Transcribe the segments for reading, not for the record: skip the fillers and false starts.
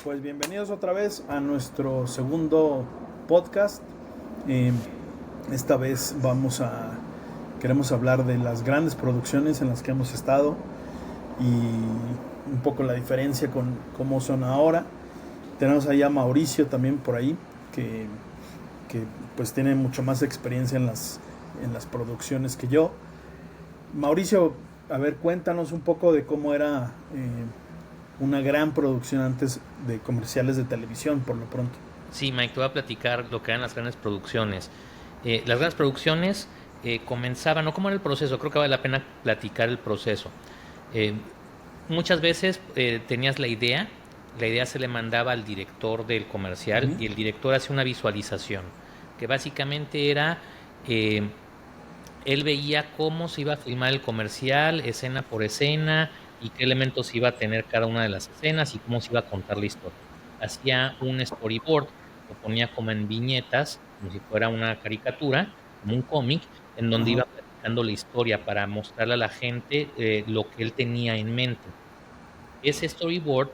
Pues bienvenidos otra vez a nuestro segundo podcast. Eh, esta vez queremos hablar de las grandes producciones en las que hemos estado y un poco la diferencia con cómo son ahora. Tenemos ahí a Mauricio también por ahí, que pues tiene mucho más experiencia en las producciones que yo. Mauricio, a ver, cuéntanos un poco de cómo era una gran producción antes de comerciales de televisión, por lo pronto. Sí, Mike, te voy a platicar lo que eran las grandes producciones. Las grandes producciones comenzaban, ¿no? ¿Cómo era el proceso? Creo que vale la pena platicar el proceso. Eh, Muchas veces tenías la idea se le mandaba al director del comercial Uh-huh. y el director hacía una visualización, que básicamente era, eh, él veía cómo se iba a filmar el comercial, escena por escena, y qué elementos iba a tener cada una de las escenas y cómo se iba a contar la historia. Hacía un storyboard, lo ponía como en viñetas, como si fuera una caricatura, como un cómic, en donde Ajá. iba platicando la historia para mostrarle a la gente lo que él tenía en mente. Ese storyboard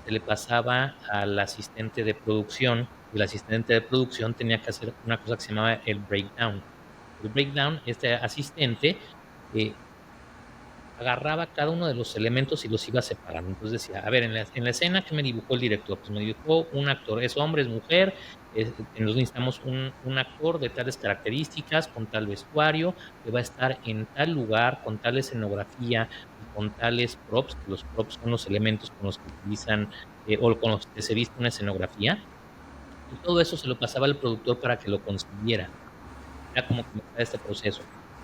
se le pasaba al asistente de producción, y el asistente de producción tenía que hacer una cosa que se llamaba el breakdown. El breakdown, este asistente eh, agarraba cada uno de los elementos y los iba separando. Entonces decía, a ver, en la escena, ¿qué me dibujó el director? Pues me dibujó un actor, es hombre, es mujer, nos necesitamos un actor de tales características, con tal vestuario, que va a estar en tal lugar, con tal escenografía y con tales props, que los props son los elementos con los que utilizan o con los que se viste una escenografía, y todo eso se lo pasaba al productor para que lo consiguiera. Era como comenzar este proceso.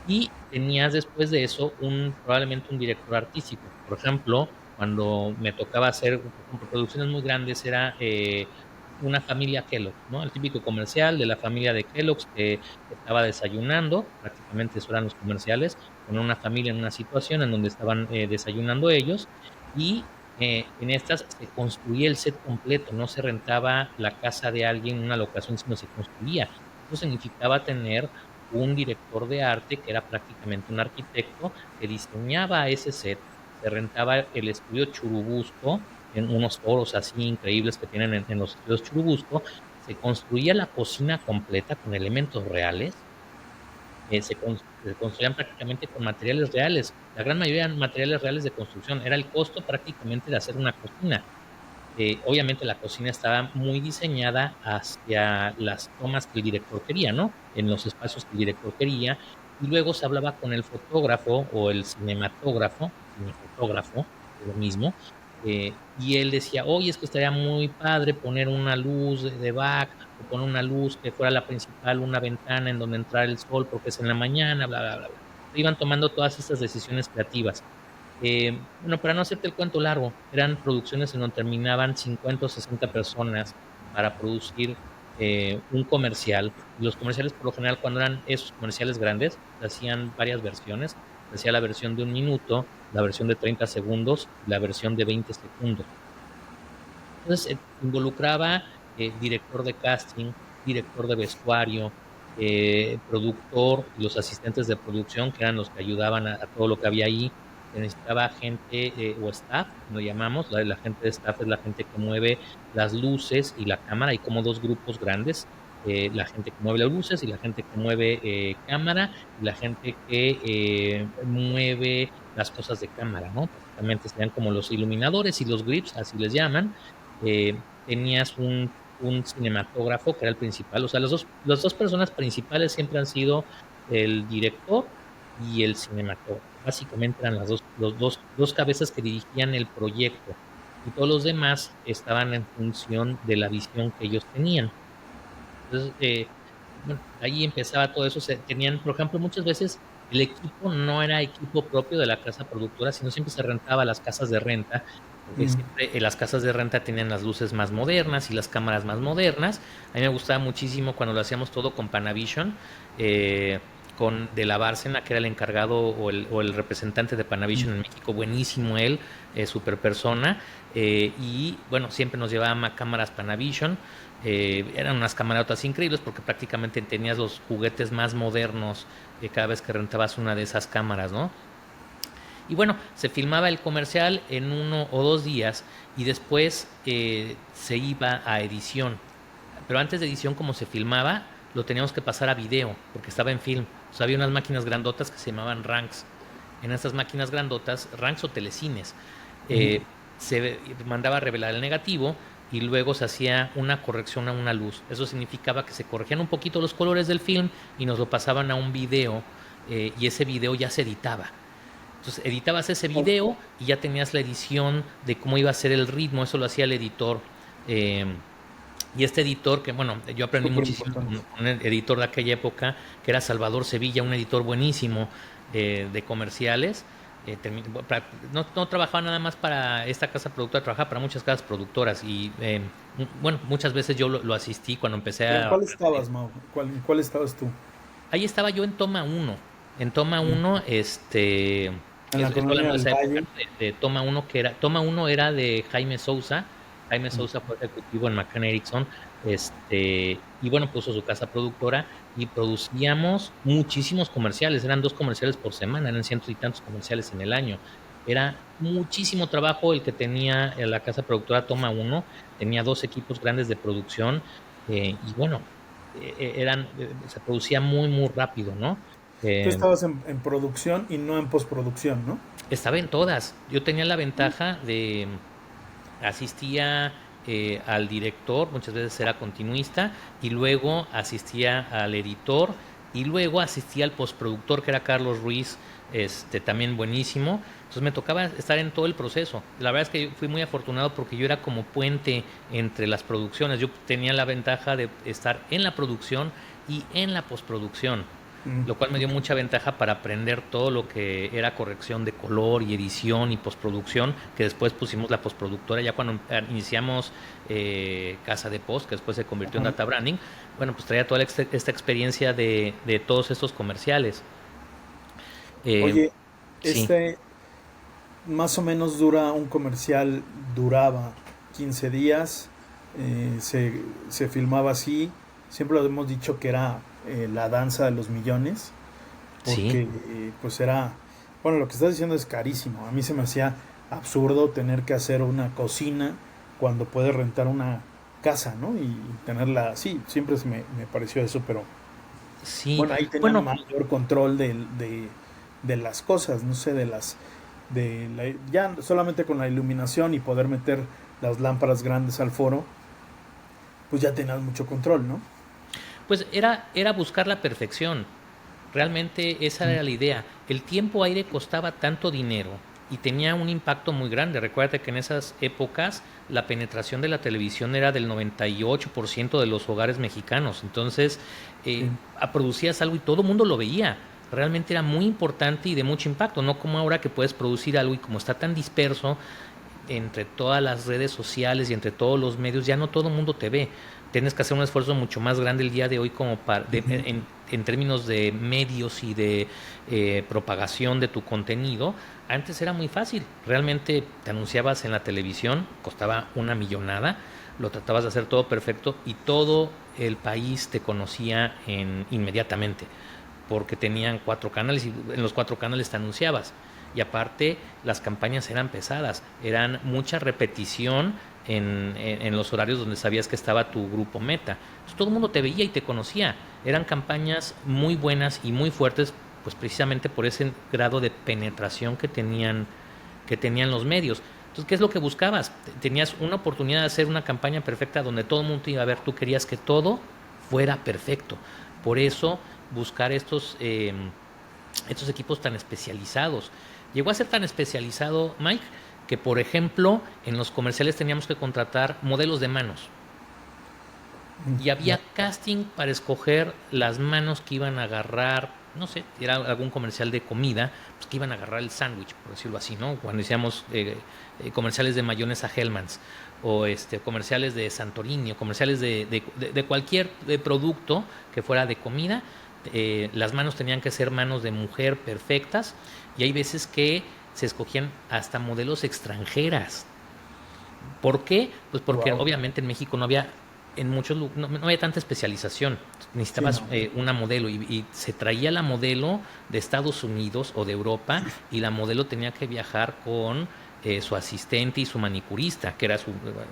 Y tenías después de eso probablemente un director artístico. Por ejemplo, cuando me tocaba hacer, por ejemplo, producciones muy grandes, era una familia Kellogg, ¿no? El típico comercial de la familia de Kellogg's que estaba desayunando, prácticamente eso eran los comerciales, con una familia en una situación en donde estaban desayunando ellos, y en estas se construía el set completo, no se rentaba la casa de alguien en una locación, sino se construía. Eso significaba tener un director de arte que era prácticamente un arquitecto que diseñaba ese set, se rentaba el estudio Churubusco, en unos foros así increíbles que tienen en los estudios Churubusco, se construía la cocina completa con elementos reales, se construían prácticamente con materiales reales, la gran mayoría eran materiales reales de construcción, era el costo prácticamente de hacer una cocina. Obviamente la cocina estaba muy diseñada hacia las tomas que el director quería, ¿no? En los espacios que el director quería. Y luego se hablaba con el fotógrafo o el cinefotógrafo, es lo mismo. Y él decía, oye, es que estaría muy padre poner una luz de back o poner una luz que fuera la principal, una ventana en donde entrara el sol porque es en la mañana, bla, bla, bla, bla. Iban tomando todas estas decisiones creativas. Bueno, para no hacerte el cuento largo, eran producciones en donde terminaban 50 o 60 personas para producir un comercial. Y los comerciales, por lo general, cuando eran esos comerciales grandes, se hacían varias versiones. Se hacía la versión de 1 minuto, la versión de 30 segundos y la versión de 20 segundos. Entonces, involucraba director de casting, director de vestuario, productor y los asistentes de producción, que eran los que ayudaban a todo lo que había ahí. Se necesitaba gente o staff, lo llamamos. La gente de staff es la gente que mueve las luces y la cámara. Hay como dos grupos grandes. La gente que mueve las luces y la gente que mueve cámara y la gente que mueve las cosas de cámara, ¿no? Prácticamente serían como los iluminadores y los grips, así les llaman. Tenías un cinematógrafo que era el principal, o sea, las dos personas principales siempre han sido el director y el cinematógrafo. Básicamente eran dos cabezas que dirigían el proyecto, y todos los demás estaban en función de la visión que ellos tenían. Entonces, bueno, ahí empezaba todo eso. Tenían, por ejemplo, muchas veces el equipo no era equipo propio de la casa productora, sino siempre se rentaba a las casas de renta, porque Mm. siempre las casas de renta tenían las luces más modernas y las cámaras más modernas. A mí me gustaba muchísimo cuando lo hacíamos todo con Panavision, con De la Bárcena, que era el encargado o el representante de Panavision en México, buenísimo él, super persona. Y bueno, siempre nos llevaban a cámaras Panavision. Eran unas camarotas increíbles porque prácticamente tenías los juguetes más modernos cada vez que rentabas una de esas cámaras, ¿no? Y bueno, se filmaba el comercial en 1 o 2 días y después se iba a edición. Pero antes de edición, como se filmaba, lo teníamos que pasar a video, porque estaba en film. O sea, había unas máquinas grandotas que se llamaban ranks. En estas máquinas grandotas, ranks o telecines, Ujú. se mandaba a revelar el negativo y luego se hacía una corrección a una luz. Eso significaba que se corregían un poquito los colores del film y nos lo pasaban a un video, y ese video ya se editaba. Entonces editabas ese video y ya tenías la edición de cómo iba a ser el ritmo, eso lo hacía el editor. eh, y este editor, que bueno, yo aprendí Súper muchísimo importante. con el editor de aquella época, que era Salvador Sevilla, un editor buenísimo de comerciales. No trabajaba nada más para esta casa productora, trabajaba para muchas casas productoras y bueno, muchas veces yo lo asistí cuando empecé ¿Pero en a... cuál estabas, Mau? En cuál estabas tú? Ahí estaba yo en Toma uno. En Toma uno, En la estoy hablando colonia de del esa época, Valle. ¿no? De Toma uno, que era, Toma uno era de Jaime Sousa. Jaime Mm. Sousa fue ejecutivo en McCann Erickson, y bueno, puso su casa productora y producíamos muchísimos comerciales. Eran 2 comerciales por semana, eran cientos y tantos comerciales en el año. Era muchísimo trabajo el que tenía la casa productora Toma uno. Tenía 2 equipos grandes de producción, y bueno, se producía muy, muy rápido, ¿no? Tú Eh, estabas en producción y no en postproducción, ¿no? Estaba en todas. Yo tenía la ventaja de asistía al director, muchas veces era continuista, y luego asistía al editor, y luego asistía al postproductor, que era Carlos Ruiz, también buenísimo. Entonces me tocaba estar en todo el proceso. La verdad es que yo fui muy afortunado porque yo era como puente entre las producciones. Yo tenía la ventaja de estar en la producción y en la postproducción, Mm. lo cual me dio mucha ventaja para aprender todo lo que era corrección de color y edición y postproducción, que después pusimos la postproductora ya cuando iniciamos Casa de Post, que después se convirtió en Ajá. Data Branding. Bueno, pues traía toda esta experiencia de todos estos comerciales. Eh, Oye, sí, este más o menos un comercial duraba 15 días, se filmaba así, siempre lo hemos dicho que era la danza de los millones, sí. porque pues era, bueno, lo que estás diciendo es carísimo, a mí se me hacía absurdo tener que hacer una cocina cuando puedes rentar una casa, ¿no? Y tenerla así, siempre me pareció eso, pero Sí, bueno, ahí tenían bueno, mayor control de las cosas, no sé, ya solamente con la iluminación y poder meter las lámparas grandes al foro, pues ya tenías mucho control, ¿no? pues era buscar la perfección. Realmente esa era la idea. El tiempo aire costaba tanto dinero y tenía un impacto muy grande. Recuérdate que en esas épocas la penetración de la televisión era del 98% de los hogares mexicanos. Entonces, Sí. producías algo y todo el mundo lo veía. Realmente era muy importante y de mucho impacto, no como ahora que puedes producir algo y como está tan disperso entre todas las redes sociales y entre todos los medios, ya no todo el mundo te ve. Tienes que hacer un esfuerzo mucho más grande el día de hoy como Ujú. en términos de medios y de propagación de tu contenido. Antes era muy fácil. Realmente te anunciabas en la televisión, costaba una millonada, lo tratabas de hacer todo perfecto y todo el país te conocía inmediatamente porque tenían 4 canales y en los 4 canales te anunciabas. Y aparte, las campañas eran pesadas, eran mucha repetición en los horarios donde sabías que estaba tu grupo meta. Entonces, todo el mundo te veía y te conocía. Eran campañas muy buenas y muy fuertes, pues precisamente por ese grado de penetración que tenían los medios. Entonces, ¿qué es lo que buscabas? Tenías una oportunidad de hacer una campaña perfecta donde todo el mundo te iba a ver. Tú querías que todo fuera perfecto. Por eso, buscar estos equipos tan especializados. Llegó a ser tan especializado, Mike, que por ejemplo en los comerciales teníamos que contratar modelos de manos y Ya. había casting para escoger las manos que iban a agarrar, no sé, era algún comercial de comida, pues que iban a agarrar el sándwich, por decirlo así, ¿no? Cuando decíamos comerciales de mayonesa Hellmann's o comerciales de Santorini o comerciales de cualquier producto que fuera de comida, las manos tenían que ser manos de mujer perfectas y hay veces que se escogían hasta modelos extranjeras. ¿Por qué? Pues porque Wow. obviamente en México no había en muchos no había tanta especialización. Sí, Necesitabas no. una modelo y se traía la modelo de Estados Unidos o de Europa y la modelo tenía que viajar con su asistente y su manicurista, que era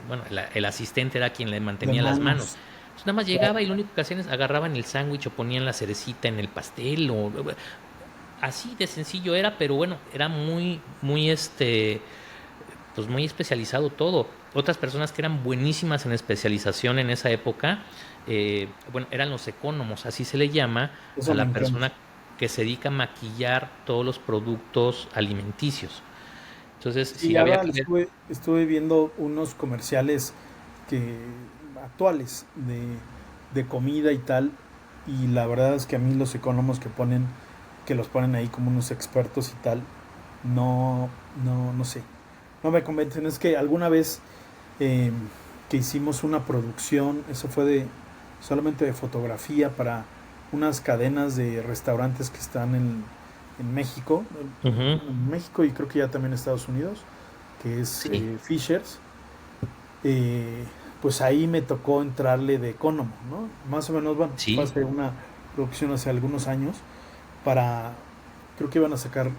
bueno, el asistente era quien le De mantenía las manos. manos. Entonces nada más Claro. llegaba y lo único que hacían es agarraban el sándwich o ponían la cerecita en el pastel o así de sencillo era, pero bueno, era muy pues muy especializado todo. Otras personas que eran buenísimas en especialización en esa época, bueno, eran los ecónomos, así se le llama a Eso me la encanta. persona que se dedica a maquillar todos los productos alimenticios. Entonces, Sí, sí, había ahora que ver. estuve viendo unos comerciales que actuales de comida y tal, y la verdad es que a mí los economos que los ponen ahí como unos expertos y tal, no sé, no me convencen. Es que alguna vez eh, que hicimos una producción, eso fue solamente de fotografía para unas cadenas de restaurantes que están en México, Ujú, bueno, en México y creo que ya también en Estados Unidos, que es sí, Fishers. eh, pues ahí me tocó entrarle de economo, ¿no? Más o menos, bueno, fue sí, hace una producción hace algunos años para, creo que iban a sacar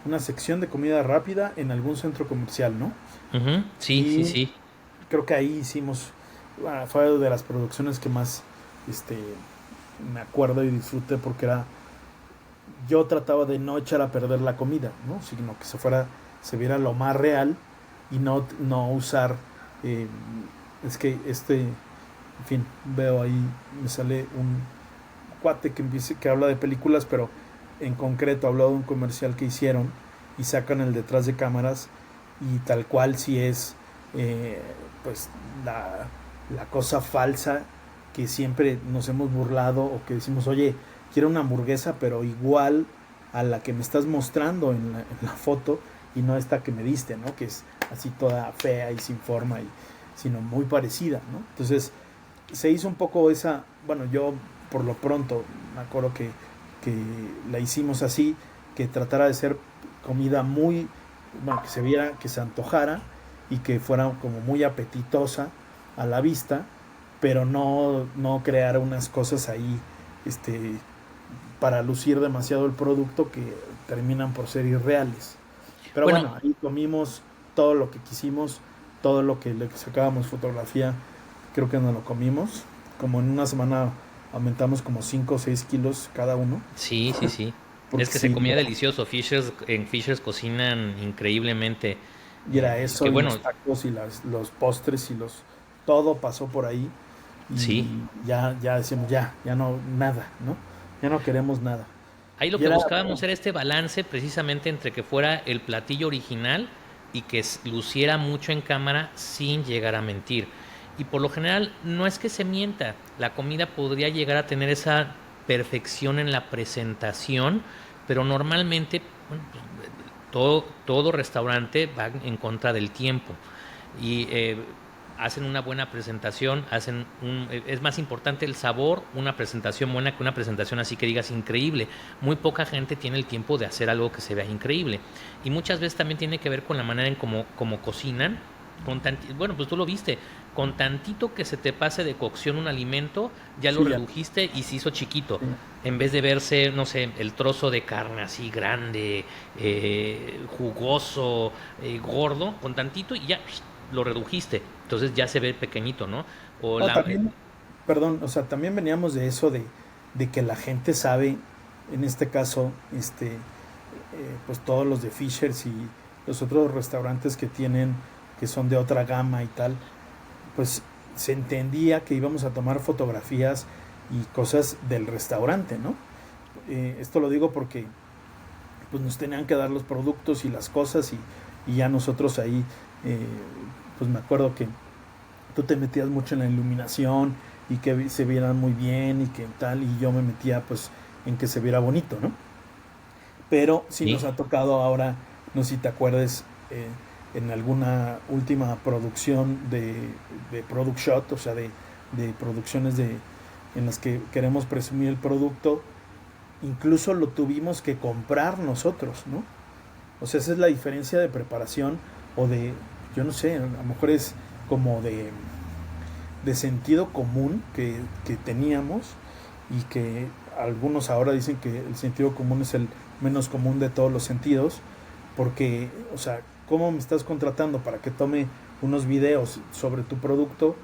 una sección de comida rápida en algún centro comercial, ¿no? ujú, sí, sí, Y sí. creo que ahí hicimos, bueno, fue de las producciones que más este, me acuerdo y disfruté porque yo trataba de no echar a perder la comida, ¿no? Sino que se viera lo más real y no usar, eh, es que en fin, veo ahí, me sale un cuate que habla de películas, pero en concreto habló de un comercial que hicieron y sacan el detrás de cámaras y tal cual si es eh, pues la cosa falsa que siempre nos hemos burlado o que decimos, oye, quiero una hamburguesa pero igual a la que me estás mostrando en la foto y no esta que me diste, ¿no? Que es así toda fea y sin forma sino muy parecida, ¿no? Entonces se hizo un poco esa, bueno, yo por lo pronto me acuerdo que la hicimos así, que tratara de ser comida muy, bueno, que se viera, que se antojara y que fuera como muy apetitosa a la vista, pero no crear unas cosas ahí, este, para lucir demasiado el producto que terminan por ser irreales. Pero Bueno, bueno, ahí comimos todo lo que quisimos, todo lo que le sacábamos fotografía, creo que nos lo comimos. Como en una semana aumentamos como 5 o 6 kilos cada uno, sí, sí, sí. Es porque que se sí, comía delicioso. En Fishers cocinan increíblemente. y era Que eso, y bueno, los tacos, y los postres, todo pasó por ahí, sí. y ya decimos, ya no, nada, ¿no? Ya no queremos nada. Ahí lo Y que era, buscábamos era este balance precisamente entre que fuera el platillo original y que luciera mucho en cámara sin llegar a mentir. Y por lo general no es que se mienta, la comida podría llegar a tener esa perfección en la presentación, pero normalmente bueno, pues, todo restaurante va en contra del tiempo y hacen una buena presentación, es más importante el sabor, una presentación buena que una presentación así que digas increíble. Muy poca gente tiene el tiempo de hacer algo que se vea increíble. Y muchas veces también tiene que ver con la manera en cómo cocinan. Bueno, pues tú lo viste, con tantito que se te pase de cocción un alimento, ya lo sí, ya, redujiste y se hizo chiquito. sí. En vez de verse, no sé, el trozo de carne así grande, jugoso, gordo, con tantito y ya lo redujiste. Entonces ya se ve pequeñito, ¿no? O No, la, también, perdón, o sea, también veníamos de eso de que la gente sabe, en este caso, pues todos los de Fishers y los otros restaurantes que son de otra gama y tal, pues se entendía que íbamos a tomar fotografías y cosas del restaurante, ¿no? Esto lo digo porque pues nos tenían que dar los productos y las cosas y ya nosotros ahí, eh, pues me acuerdo que tú te metías mucho en la iluminación y que se vieran muy bien y que tal, y yo me metía pues en que se viera bonito, ¿no? Pero sí nos sí, ha tocado ahora, no sé si te acuerdes, en alguna última producción de Product Shot, o sea, de producciones en las que queremos presumir el producto, incluso lo tuvimos que comprar nosotros, ¿no? O sea, esa es la diferencia de preparación o de, yo no sé, a lo mejor es como de sentido común que teníamos, y que algunos ahora dicen que el sentido común es el menos común de todos los sentidos, porque, o sea, ¿cómo me estás contratando para que tome unos videos sobre tu producto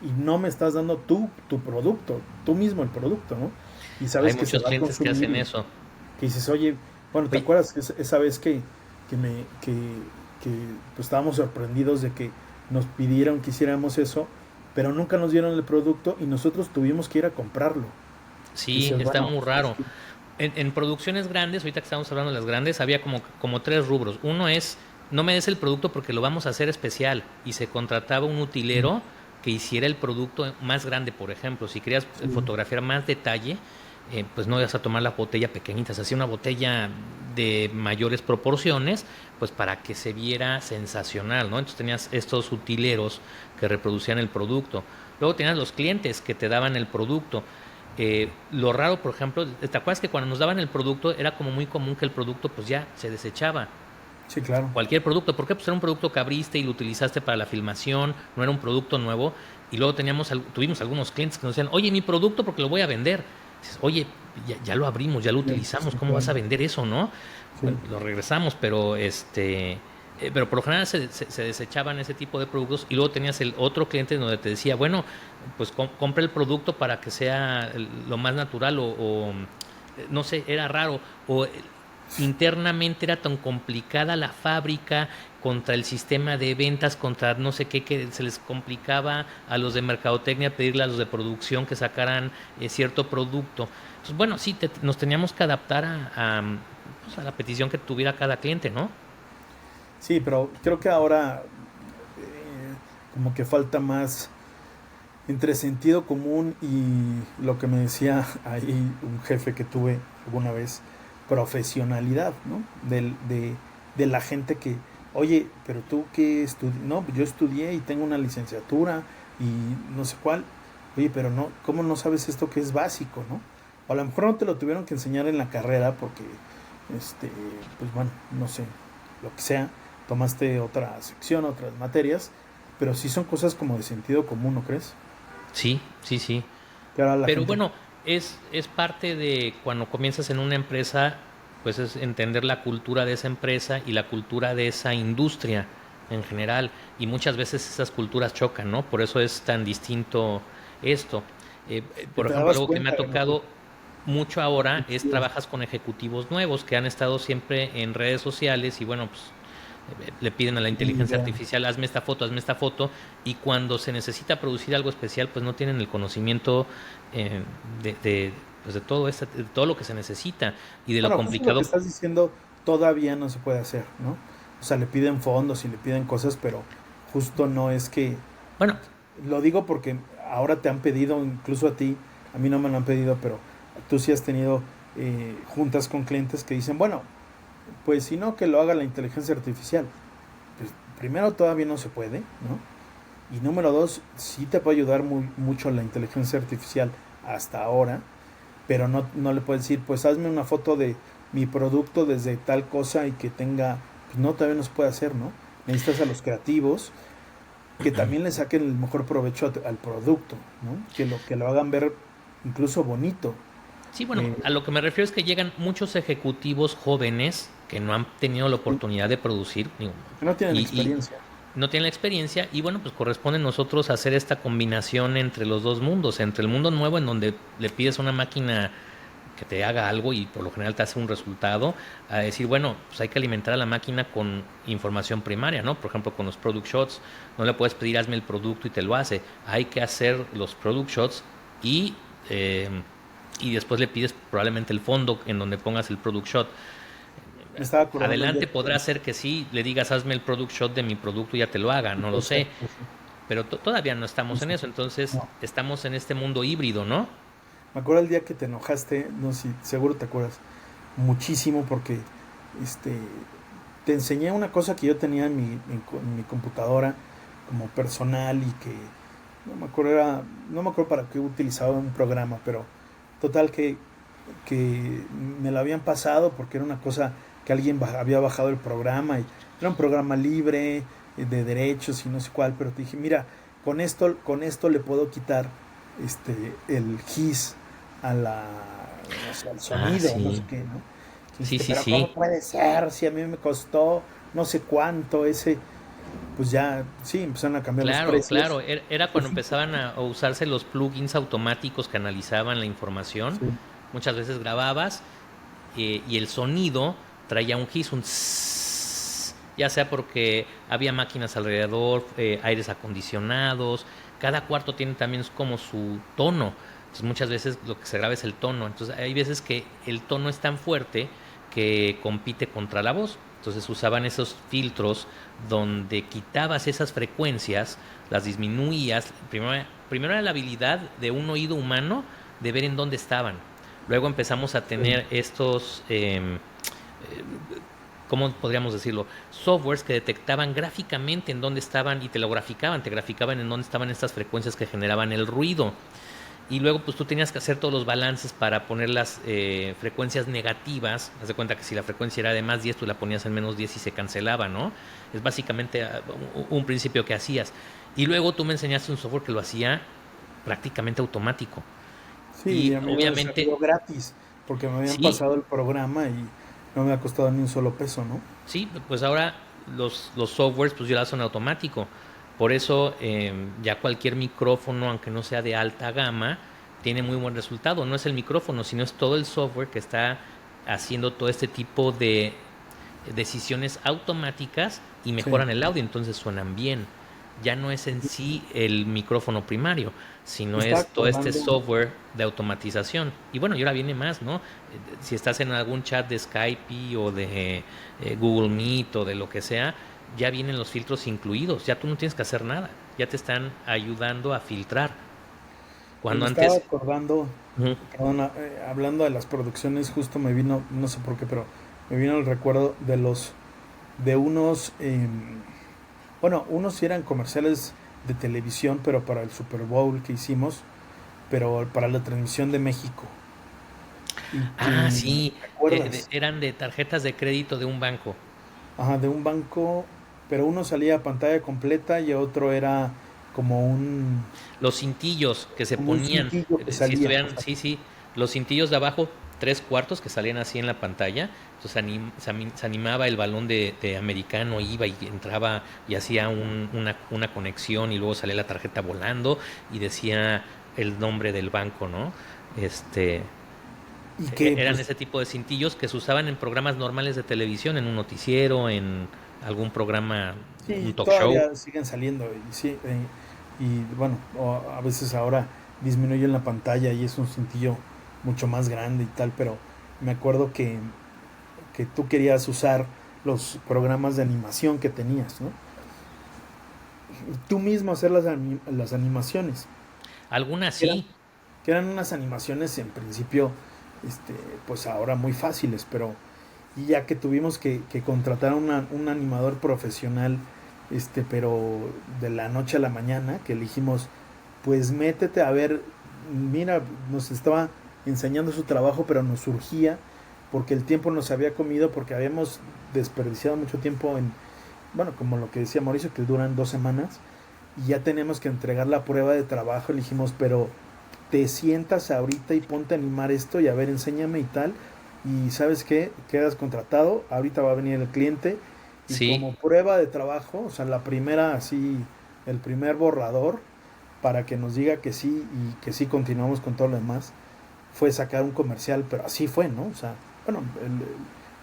y no me estás dando tu producto, tú mismo el producto, ¿no? Y Hay sabes que se muchos va a clientes que hacen consumir, eso. que dices, oye, bueno, ¿te Oye, acuerdas esa vez que me que pues, estábamos sorprendidos de que nos pidieron que hiciéramos eso, pero nunca nos dieron el producto y nosotros tuvimos que ir a comprarlo? sí, Dices, está bueno, muy pues es raro. que En producciones grandes, ahorita que estamos hablando de las grandes, había como tres rubros. Uno es, no me des el producto porque lo vamos a hacer especial. Y se contrataba un utilero que hiciera el producto más grande, por ejemplo. Si querías sí, fotografiar más detalle, pues no ibas a tomar la botella pequeñita. Se hacía una botella de mayores proporciones, pues para que se viera sensacional, ¿no? Entonces tenías estos utileros que reproducían el producto. Luego tenías los clientes que te daban el producto. Lo raro, por ejemplo, ¿te acuerdas que cuando nos daban el producto era como muy común que el producto pues ya se desechaba? sí, claro. Cualquier producto, ¿por qué? Pues era un producto que abriste y lo utilizaste para la filmación, no era un producto nuevo. Y luego tuvimos algunos clientes que nos decían, oye, mi producto porque lo voy a vender. Dices, oye, ya lo abrimos, ya lo Sí, utilizamos, sí, ¿cómo vas a claro. vender eso, no? Sí. Bueno, lo regresamos, pero por lo general se desechaban ese tipo de productos y luego tenías el otro cliente donde te decía, bueno, pues compra el producto para que sea lo más natural no sé, era raro. O internamente era tan complicada la fábrica contra el sistema de ventas, contra no sé qué, que se les complicaba a los de mercadotecnia pedirle a los de producción que sacaran cierto producto. Entonces, bueno, sí, nos teníamos que adaptar pues, a la petición que tuviera cada cliente, ¿no? Sí, pero creo que ahora como que falta más entre sentido común y lo que me decía ahí un jefe que tuve alguna vez, profesionalidad, ¿no? De la gente que, oye, pero tú qué estudias, no, yo estudié y tengo una licenciatura y no sé cuál, oye, pero no, ¿cómo no sabes esto que es básico, no? O a lo mejor no te lo tuvieron que enseñar en la carrera porque, este, pues bueno, no sé, lo que sea, tomaste otra sección, otras materias, pero sí son cosas como de sentido común, ¿no crees? Sí, sí, sí. Que ahora la Pero gente, bueno, es parte de cuando comienzas en una empresa, pues es entender la cultura de esa empresa y la cultura de esa industria en general. Y muchas veces esas culturas chocan, ¿no? Por eso es tan distinto esto. que Por te ejemplo, dabas algo que me cuenta ha a lo mejor, tocado mucho ahora es existía. trabajas con ejecutivos nuevos que han estado siempre en redes sociales y bueno, pues le piden a la Ni inteligencia idea. artificial, hazme esta foto, y cuando se necesita producir algo especial, pues no tienen el conocimiento eh, pues de todo lo que se necesita y de lo Bueno, justo lo que complicado. estás diciendo todavía no se puede hacer, ¿no? O sea, le piden fondos y le piden cosas, pero justo no es que, Bueno, lo digo porque ahora te han pedido, incluso a ti, a mí no me lo han pedido, pero tú sí has tenido juntas con clientes que dicen, bueno, pues si no, que lo haga la inteligencia artificial. Pues primero todavía no se puede, ¿no? Y número dos, sí te puede ayudar mucho la inteligencia artificial hasta ahora, pero no le puedes decir, pues hazme una foto de mi producto desde tal cosa y que tenga, pues no, todavía no se puede hacer, ¿no? Necesitas a los creativos que también le saquen el mejor provecho al producto, ¿no? Que lo hagan ver incluso bonito. sí, bueno, Eh, a lo que me refiero es que llegan muchos ejecutivos jóvenes que no han tenido la sí, oportunidad de producir, digo, que no tienen y experiencia. no tienen la experiencia y bueno, pues corresponde a nosotros hacer esta combinación entre los dos mundos, entre el mundo nuevo en donde le pides a una máquina que te haga algo y por lo general te hace un resultado, a decir, bueno, pues hay que alimentar a la máquina con información primaria, ¿no? Por ejemplo, con los product shots, no le puedes pedir hazme el producto y te lo hace, hay que hacer los product shots y, eh, y después le pides probablemente el fondo en donde pongas el product shot. Me estaba acordando el día Adelante que te... podrá ser que sí, le digas hazme el product shot de mi producto y ya te lo haga, no lo sé, Exacto, sí. pero todavía no estamos en Justo. eso, entonces No. estamos en este mundo híbrido, ¿no? Me acuerdo el día que te enojaste, no sé si seguro te acuerdas, muchísimo porque este te enseñé una cosa que yo tenía en mi computadora como personal y que no me acuerdo para qué utilizaba un programa, pero total que me lo habían pasado porque era una cosa que alguien había bajado el programa y era un programa libre de derechos y no sé cuál, pero te dije, mira, con esto le puedo quitar el hiss a no sé, al Ah, sonido, no sé sí. qué, ¿no? Sí, sí, Pero ¿cómo sí. puede ser? Si a mí me costó no sé cuánto ese, pues ya, sí, empezaron a cambiar los Claro, precios. claro. Era Pues cuando sí, empezaban a usarse los plugins automáticos que analizaban la información. sí, Muchas veces grababas y el sonido traía un hiss, un tss, ya sea porque había máquinas alrededor, aires acondicionados. Cada cuarto tiene también como su tono. Entonces muchas veces lo que se graba es el tono. Entonces hay veces que el tono es tan fuerte que compite contra la voz. Entonces usaban esos filtros donde quitabas esas frecuencias, las disminuías. Primero era la habilidad de un oído humano de ver en dónde estaban. Luego empezamos a sí, tener estos, ¿cómo podríamos decirlo? Softwares que detectaban gráficamente en dónde estaban y te lo graficaban, te graficaban en dónde estaban estas frecuencias que generaban el ruido. Y luego pues tú tenías que hacer todos los balances para poner las frecuencias negativas. Haz de cuenta que si la frecuencia era de más 10 tú la ponías en menos 10 y se cancelaba, ¿no? Es básicamente un principio que hacías. Y luego tú me enseñaste un software que lo hacía prácticamente automático. sí, y Y a mí me salió obviamente, gratis, porque me habían sí, pasado el programa y no me ha costado ni un solo peso, ¿no? sí, pues ahora los softwares pues ya lo hacen automático. Por eso ya cualquier micrófono, aunque no sea de alta gama, tiene muy buen resultado. No es el micrófono, sino es todo el software que está haciendo todo este tipo de decisiones automáticas y Sí. mejoran el audio, entonces suenan bien. Ya no es en sí el micrófono primario, Me sino estaba es todo este acordando, software de automatización. Y bueno, y ahora viene más, ¿no? Si estás en algún chat de Skype o de Google Meet o de lo que sea, ya vienen los filtros incluidos, ya tú no tienes que hacer nada, ya te están ayudando a filtrar. pues Cuando me estaba antes... acordando, Ujú. perdona, hablando de las producciones, justo me vino, no sé por qué, pero me vino el recuerdo de unos, bueno, unos sí eran comerciales de televisión, pero para el Super Bowl que hicimos, pero para la transmisión de México. Y Ah, que, sí, ¿te acuerdas? eran de tarjetas de crédito de un banco. Ajá, de un banco, pero uno salía a pantalla completa y otro era como un, Los cintillos que se como un ponían, cintillo que si salía. O estuvieran, sea, sí, sí, los cintillos de abajo, tres cuartos que salían así en la pantalla, entonces se animaba el balón de americano, iba y entraba y hacía una conexión y luego salía la tarjeta volando y decía el nombre del banco, ¿no? Este, y que eran pues ese tipo de cintillos que se usaban en programas normales de televisión, en un noticiero, en algún programa, un sí, talk show. todavía siguen saliendo y sí, y bueno, a veces ahora disminuyen la pantalla y es un cintillo mucho más grande y tal, pero me acuerdo que tú querías usar los programas de animación que tenías, ¿no? Tú mismo hacer las animaciones, Algunas que eran, sí. que eran unas animaciones en principio, este, pues ahora muy fáciles, pero y ya que tuvimos que contratar a un animador profesional, pero de la noche a la mañana, que elegimos, pues métete a ver, mira, nos estaba enseñando su trabajo, pero nos surgía, porque el tiempo nos había comido, porque habíamos desperdiciado mucho tiempo en, bueno, como lo que decía Mauricio, que duran 2 semanas, y ya tenemos que entregar la prueba de trabajo, le dijimos, pero te sientas ahorita y ponte a animar esto y a ver, enséñame y tal. Y sabes qué, quedas contratado, ahorita va a venir el cliente y como Sí, prueba de trabajo, o sea, la primera así, el primer borrador, para que nos diga que sí y que sí continuamos con todo lo demás, fue sacar un comercial, pero así fue, ¿no? O sea, bueno,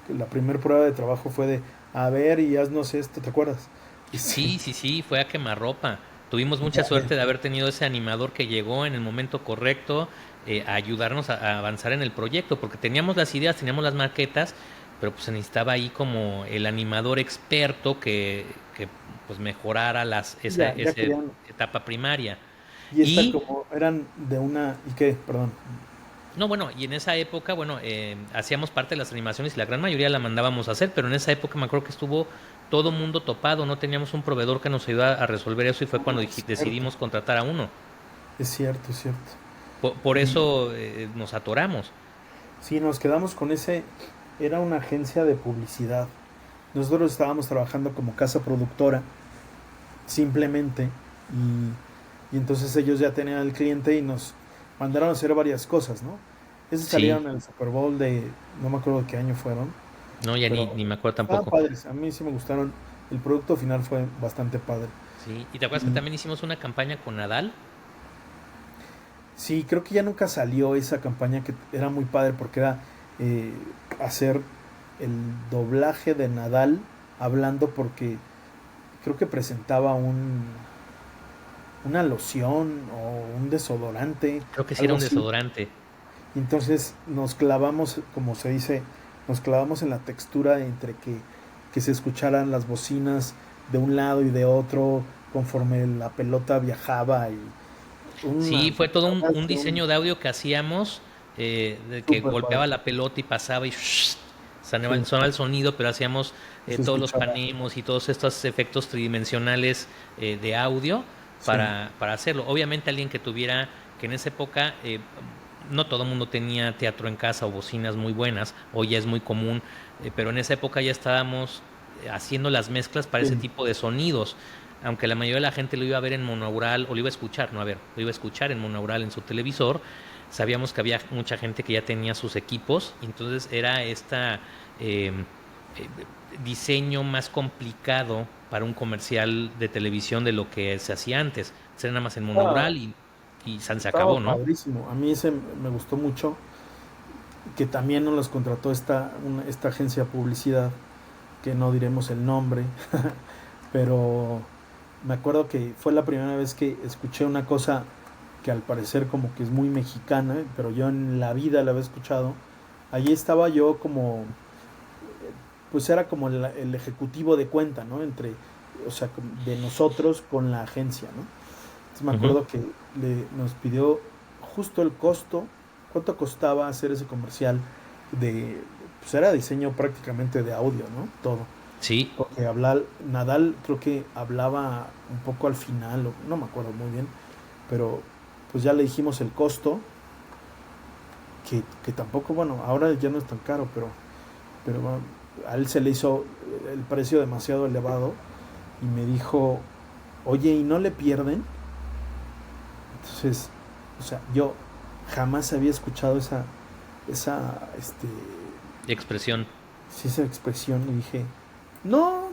la primera prueba de trabajo fue de, a ver y haznos esto, ¿te acuerdas? Sí, sí, sí, sí, fue a quemarropa. Tuvimos y mucha a ver, suerte de haber tenido ese animador que llegó en el momento correcto a ayudarnos a avanzar en el proyecto, porque teníamos las ideas, teníamos las maquetas, pero pues se necesitaba ahí como el animador experto que pues mejorara ya esa querían. etapa primaria. Y esta Y como eran de una... ¿Y qué? Perdón. no, bueno, y en esa época, bueno, hacíamos parte de las animaciones y la gran mayoría la mandábamos a hacer, pero en esa época me acuerdo que estuvo todo mundo topado, no teníamos un proveedor que nos ayudara a resolver eso y fue cuando Ah, es cierto. decidimos contratar a uno. Es cierto, es cierto. Por Y eso nos atoramos. sí, nos quedamos con ese... Era una agencia de publicidad. Nosotros estábamos trabajando como casa productora, simplemente. y entonces ellos ya tenían el cliente y nos mandaron a hacer varias cosas, ¿no? Esos salieron Sí, en el Super Bowl de, no me acuerdo de qué año fueron, no, ya pero ni me acuerdo estaban tampoco. padres, a mí sí me gustaron, el producto final fue bastante padre. Sí, ¿y te acuerdas que Y también hicimos una campaña con Nadal? sí, creo que ya nunca salió esa campaña que era muy padre porque era eh, hacer el doblaje de Nadal hablando porque creo que presentaba una loción o un desodorante, Creo que sí era algo un así. desodorante. Y entonces nos clavamos, como se dice, nos clavamos en la textura entre que se escucharan las bocinas de un lado y de otro conforme la pelota viajaba y una, Sí, fue todo la verdad es un que un diseño de audio que hacíamos, de que súper padre. golpeaba la pelota y pasaba y Sí, sonaba el sonido, pero hacíamos se todos los escuchaba. panemos y todos estos efectos tridimensionales de audio Sí, para hacerlo. Obviamente alguien que tuviera, que en esa época no todo el mundo tenía teatro en casa o bocinas muy buenas, hoy ya es muy común, pero en esa época ya estábamos haciendo las mezclas para ese sí, tipo de sonidos, aunque la mayoría de la gente lo iba a ver en monaural, o lo iba a escuchar, no a ver, lo iba a escuchar en monaural en su televisor, sabíamos que había mucha gente que ya tenía sus equipos, y entonces era esta eh, eh, diseño más complicado para un comercial de televisión de lo que se hacía antes. Era nada más en estaba, monaural y se estaba acabó, ¿no? padrísimo. A mí ese me gustó mucho, que también nos los contrató esta agencia de publicidad, que no diremos el nombre, pero me acuerdo que fue la primera vez que escuché una cosa que al parecer como que es muy mexicana, pero yo en la vida la había escuchado. Allí estaba yo como, pues era como el ejecutivo de cuenta, ¿no? Entre, o sea, de nosotros con la agencia, ¿no? Entonces me Ujú. acuerdo que nos pidió justo el costo, cuánto costaba hacer ese comercial de, pues era diseño prácticamente de audio, ¿no? Todo. Sí, Porque Nadal creo que hablaba un poco al final, no me acuerdo muy bien, pero pues ya le dijimos el costo, que tampoco, bueno, ahora ya no es tan caro, pero bueno, a él se le hizo el precio demasiado elevado y me dijo, oye, ¿y no le pierden? Entonces, o sea, yo jamás había escuchado esa, expresión. sí, esa expresión y dije, no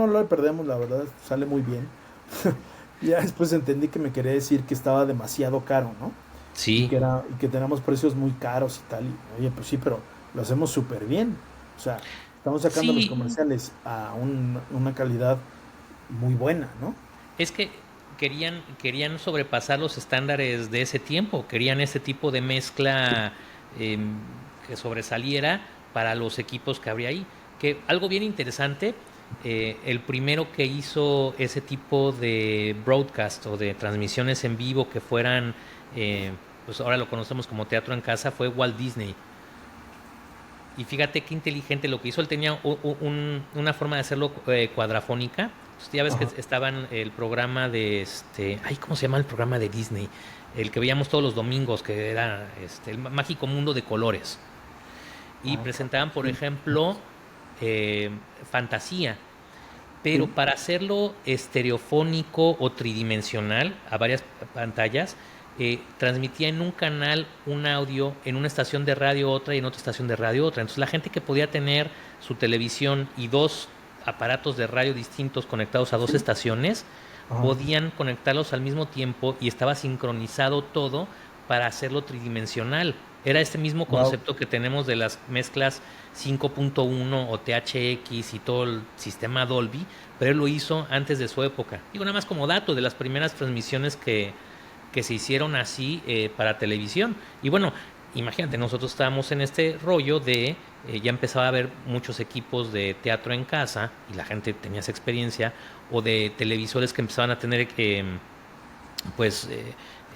lo perdemos, la verdad, sale muy bien. Ya después entendí que me quería decir que estaba demasiado caro, ¿no? Sí, Y que tenemos precios muy caros y tal. Y, oye, pues sí, pero lo hacemos súper bien. O sea, estamos sacando los sí, comerciales a una calidad muy buena, ¿no? es que querían sobrepasar los estándares de ese tiempo, querían ese tipo de mezcla eh, que sobresaliera para los equipos que habría ahí. Que algo bien interesante, el primero que hizo ese tipo de broadcast o de transmisiones en vivo que fueran, pues ahora lo conocemos como teatro en casa, fue Walt Disney. Y fíjate qué inteligente lo que hizo. Él tenía una forma de hacerlo cuadrafónica. Entonces, ya ves que Ajá. estaban el programa de ay, ¿cómo se llama el programa de Disney? El que veíamos todos los domingos, que era el mágico mundo de colores. Y Ah, presentaban, por sí, ejemplo, eh, fantasía. Pero sí. para hacerlo estereofónico o tridimensional a varias pantallas, transmitía en un canal un audio, en una estación de radio otra y en otra estación de radio otra. Entonces la gente que podía tener su televisión y dos aparatos de radio distintos conectados a dos Sí. estaciones, Ajá. podían conectarlos al mismo tiempo y estaba sincronizado todo para hacerlo tridimensional. Era este mismo Wow. concepto que tenemos de las mezclas 5.1 o THX y todo el sistema Dolby, pero él lo hizo antes de su época. Digo, nada más como dato de las primeras transmisiones que se hicieron así para televisión. Y bueno, imagínate, nosotros estábamos en este rollo de, ya empezaba a haber muchos equipos de teatro en casa y la gente tenía esa experiencia, o de televisores que empezaban a tener pues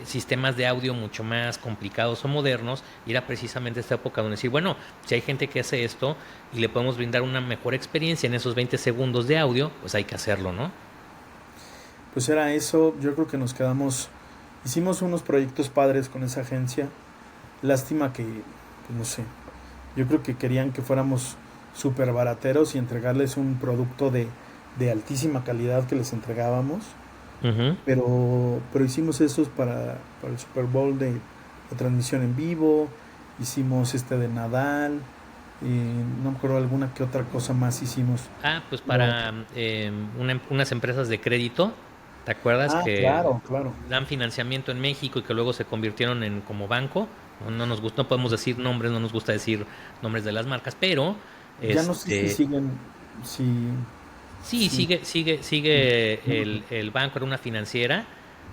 sistemas de audio mucho más complicados o modernos, y era precisamente esta época donde decir, bueno, si hay gente que hace esto y le podemos brindar una mejor experiencia en esos 20 segundos de audio, pues hay que hacerlo, ¿no? Pues era eso, yo creo que nos quedamos, hicimos unos proyectos padres con esa agencia, lástima que, pues no sé, yo creo que querían que fuéramos súper barateros y entregarles un producto de altísima calidad que les entregábamos, Ujú. pero hicimos esos para el Super Bowl de la transmisión en vivo, hicimos este de Nadal, no me acuerdo alguna que otra cosa más hicimos. Ah, pues Pero, para unas empresas de crédito, ¿te acuerdas que claro, claro. dan financiamiento en México y que luego se convirtieron en como banco? No nos gusta, no podemos decir nombres, no nos gusta decir nombres de las marcas, pero Ya no sé si este siguen, si, sí, si, sigue el banco, era una financiera,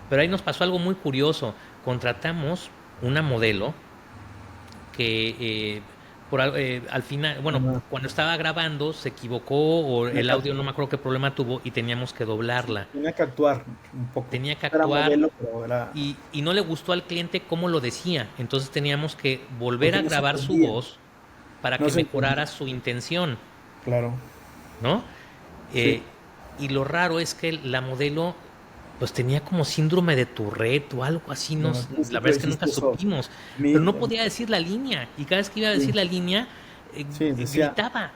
pero ahí nos pasó algo muy curioso. Contratamos una modelo que al final, bueno, ajá, cuando estaba grabando se equivocó o tenía el que audio no actuar, me acuerdo qué problema tuvo y teníamos que sí, doblarla. tenía que actuar un poco. Tenía que Era actuar modelo, pero era, y no le gustó al cliente cómo lo decía. Entonces teníamos que volver porque a no se grabar su entendía, voz para no que se mejorara entendía, su intención, claro, ¿no? sí. Y lo raro es que la modelo pues tenía como síndrome de Tourette o algo así, no, No, es que la tú verdad es que nunca dijiste eso. supimos, pero Mi, no podía decir la línea y cada vez que iba a decir sí, la línea sí, gritaba.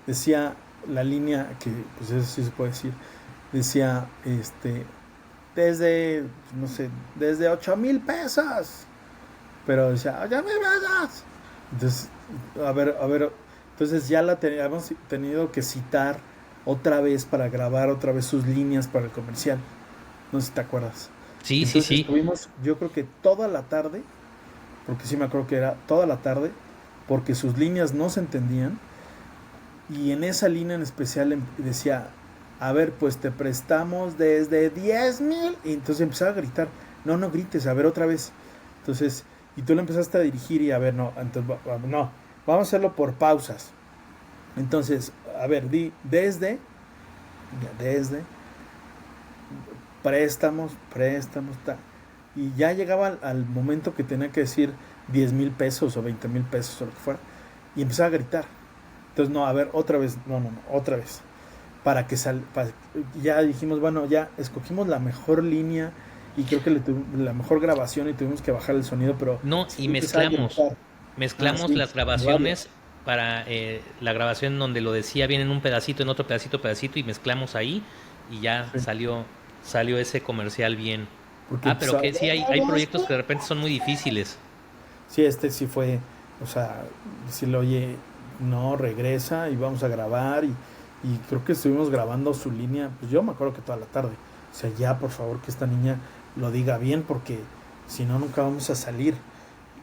decía la línea que, pues eso sí se puede decir, decía, desde, no sé, desde 8,000 pesos. Pero decía, 8,000 pesos. Entonces, a ver, entonces ya habíamos tenido que citar otra vez para grabar otra vez sus líneas para el comercial. No sé si te acuerdas. Sí, sí, Entonces sí. estuvimos, yo creo que toda la tarde, porque sí me acuerdo que era toda la tarde, porque sus líneas no se entendían. Y en esa línea en especial decía, a ver, pues te prestamos desde 10,000. Y entonces empezaba a gritar, no, no grites, a ver otra vez. Entonces, y tú lo empezaste a dirigir y a ver, no, entonces, no, vamos a hacerlo por pausas. Entonces, a ver, di desde, préstamos, y ya llegaba al momento que tenía que decir 10,000 pesos o 20,000 pesos o lo que fuera, y empezaba a gritar. Entonces, no, a ver, otra vez, no, no, no, otra vez. Ya dijimos, bueno, ya escogimos la mejor línea y creo que la mejor grabación y tuvimos que bajar el sonido, pero No, sí y empezaba a gritar. Ah, mezclamos sí, las de varios. grabaciones para la grabación donde lo decía bien en un pedacito, en otro pedacito, pedacito, y mezclamos ahí y ya Sí, salió ese comercial bien. porque Ah, pero empezaba, que sí hay proyectos que de repente son muy difíciles. sí, este sí fue, o sea, decirle, oye, no, regresa y vamos a grabar y creo que estuvimos grabando su línea, pues yo me acuerdo que toda la tarde. O sea, ya por favor que esta niña lo diga bien porque si no nunca vamos a salir.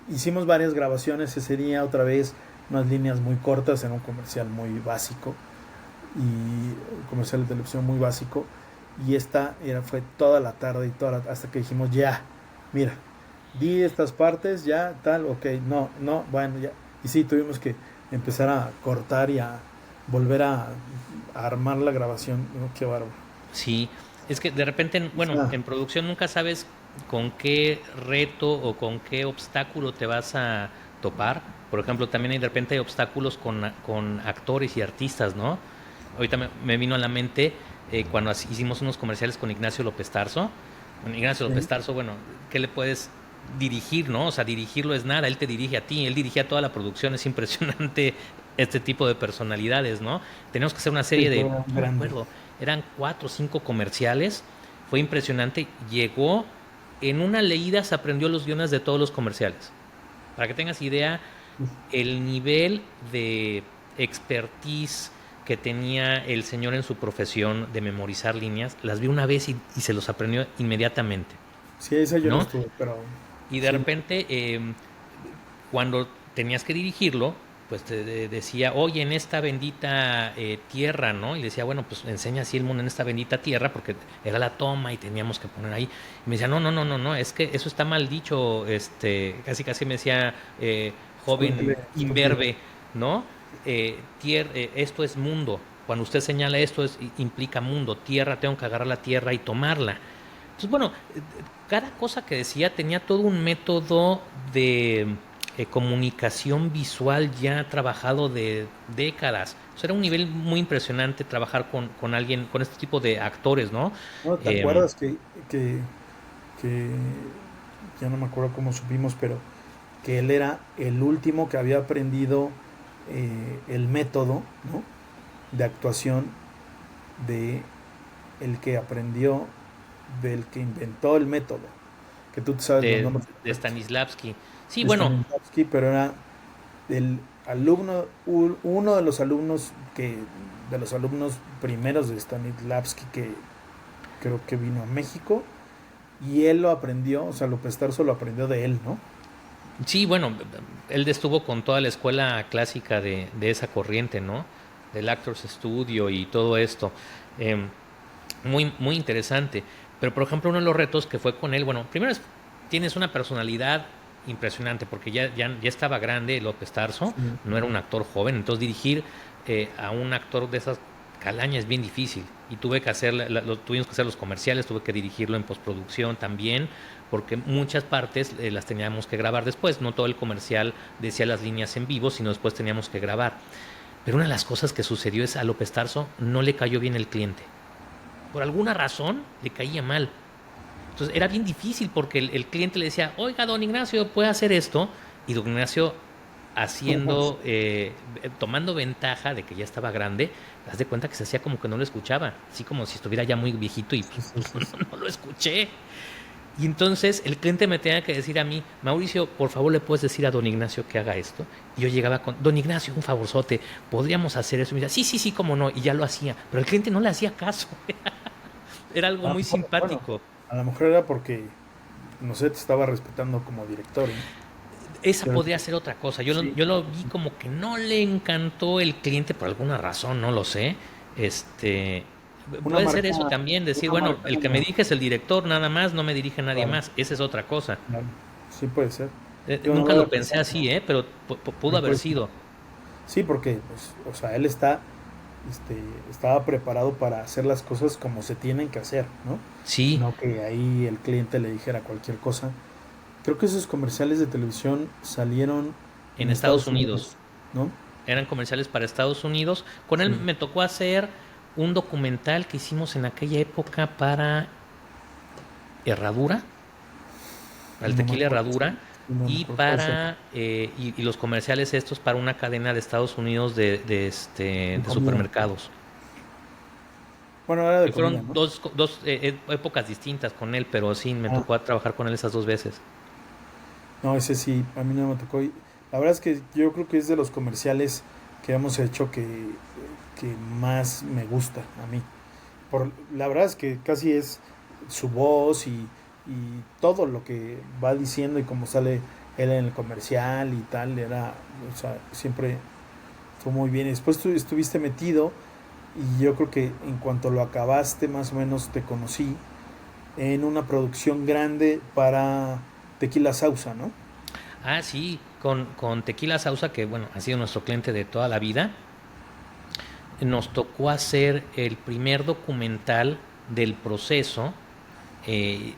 Hicimos varias grabaciones ese día, otra vez, unas líneas muy cortas en un comercial muy básico y un comercial de televisión muy básico. Y fue toda la tarde y hasta que dijimos, ya, mira, di estas partes, ya, tal, ok, no, no, bueno, ya. Y sí, tuvimos que empezar a cortar y a volver a armar la grabación. ¿No? Qué bárbaro. Sí, es que de repente, bueno, Ah, en producción nunca sabes con qué reto o con qué obstáculo te vas a topar. Por ejemplo, también hay de repente hay obstáculos con actores y artistas, ¿no? Ahorita me vino a la mente cuando hicimos unos comerciales con Ignacio López Tarso. Con Ignacio López sí, Tarso, bueno, ¿qué le puedes dirigir, no? O sea, dirigirlo es nada, él te dirige a ti, él dirige a toda la producción, es impresionante este tipo de personalidades, ¿no? Tenemos que hacer una sí, serie de, fue no me grande. acuerdo, eran 4 o 5 comerciales, fue impresionante, llegó en una leída, se aprendió los guiones de todos los comerciales. Para que tengas idea, el nivel de expertise que tenía el señor en su profesión de memorizar líneas, las vi una vez y se los aprendió inmediatamente, Sí, esa yo no ¿no? estuve, pero Y de sí, repente, cuando tenías que dirigirlo, pues te decía, oye, en esta bendita tierra, ¿no? Y decía, bueno, pues enseña así el mundo en esta bendita tierra, porque era la toma y teníamos que poner ahí. Y me decía, no, no, no, no, no, es que eso está mal dicho, casi casi me decía, joven escuincle. imberbe, ¿no? Esto es mundo. Cuando usted señala esto, implica mundo, tierra, tengo que agarrar la tierra y tomarla. Entonces, bueno, cada cosa que decía tenía todo un método de comunicación visual ya trabajado de décadas. O sea, era un nivel muy impresionante trabajar con alguien, con este tipo de actores, ¿no? ¿No te Eh, acuerdas que, que ya no me acuerdo cómo supimos, pero que él era el último que había aprendido el método, ¿no? De actuación de el que aprendió? del que inventó el método, que tú te sabes los de, nombres de Stanislavski. Sí, de bueno, Stanislavski, pero era el alumno, uno de los alumnos de los alumnos primeros de Stanislavski que creo que vino a México y él lo aprendió, o sea, López Tarso lo aprendió de él, ¿no? sí, bueno, él estuvo con toda la escuela clásica de esa corriente, ¿no? Del Actors Studio y todo esto. Eh, muy, muy interesante. Pero, por ejemplo, uno de los retos que fue con él, bueno, primero tienes una personalidad impresionante, porque ya estaba grande López Tarso, Sí. no era un actor joven, entonces dirigir a un actor de esas calañas es bien difícil. Y tuve que hacer, tuvimos que hacer los comerciales, tuve que dirigirlo en postproducción también, porque muchas partes las teníamos que grabar después, no todo el comercial decía las líneas en vivo, sino después teníamos que grabar. Pero una de las cosas que sucedió es a López Tarso no le cayó bien el cliente. Por alguna razón le caía mal. Entonces era bien difícil porque el cliente le decía, oiga, don Ignacio, ¿puede hacer esto? Y don Ignacio haciendo, tomando ventaja de que ya estaba grande, haz de cuenta que se hacía como que no lo escuchaba, así como si estuviera ya muy viejito y Sí, pues, sí, sí, sí. no lo escuché. Y entonces el cliente me tenía que decir a mí, Mauricio, por favor le puedes decir a don Ignacio que haga esto. Y yo llegaba con, don Ignacio, un favorzote, podríamos hacer eso. Y me decía, sí, sí, sí, cómo no. Y ya lo hacía. Pero el cliente no le hacía caso. Era algo A lo muy mejor, bueno, simpático. a lo mejor era porque, no sé, te estaba respetando como director, ¿no? Esa Pero podría ser otra cosa. sí, Yo lo vi como que no le encantó el cliente por alguna razón, no lo sé. Este, una puede ser marca, eso también, decir, una bueno, marca el que me como, dirige es el director, nada más, no me dirige nadie claro, más. Esa es otra cosa. claro, sí puede ser. Yo no lo Nunca había lo pensé pensado, así, pero pudo también haber puede ser. sido. Sí, porque, pues, o sea, él este, estaba preparado para hacer las cosas como se tienen que hacer, ¿no? Sí, No que ahí el cliente le dijera cualquier cosa. Creo que esos comerciales de televisión salieron en en Estados Estados Unidos. Unidos, ¿no? Eran comerciales para Estados Unidos. Con él Sí. me tocó hacer un documental que hicimos en aquella época para Herradura, para el No me tequila acuerdo, sí, Herradura, sí, no me y acuerdo. Puede ser. para y los comerciales estos para una cadena de Estados Unidos De de comida. supermercados. Bueno, era de Y comida, fueron ¿no? dos épocas distintas con él, pero sí, me Ah, tocó trabajar con él esas dos veces. no, ese sí, a mí no me tocó. Y la verdad es que yo creo que es de los comerciales que hemos hecho que más me gusta a mí. La verdad es que casi es su voz y todo lo que va diciendo y cómo sale él en el comercial y tal, era, o sea, siempre fue muy bien. Y después tú estuviste metido y yo creo que en cuanto lo acabaste, más o menos te conocí en una producción grande para Tequila Sausa, ¿no? Ah, sí, con Tequila Sausa, que bueno, ha sido nuestro cliente de toda la vida, nos tocó hacer el primer documental del proceso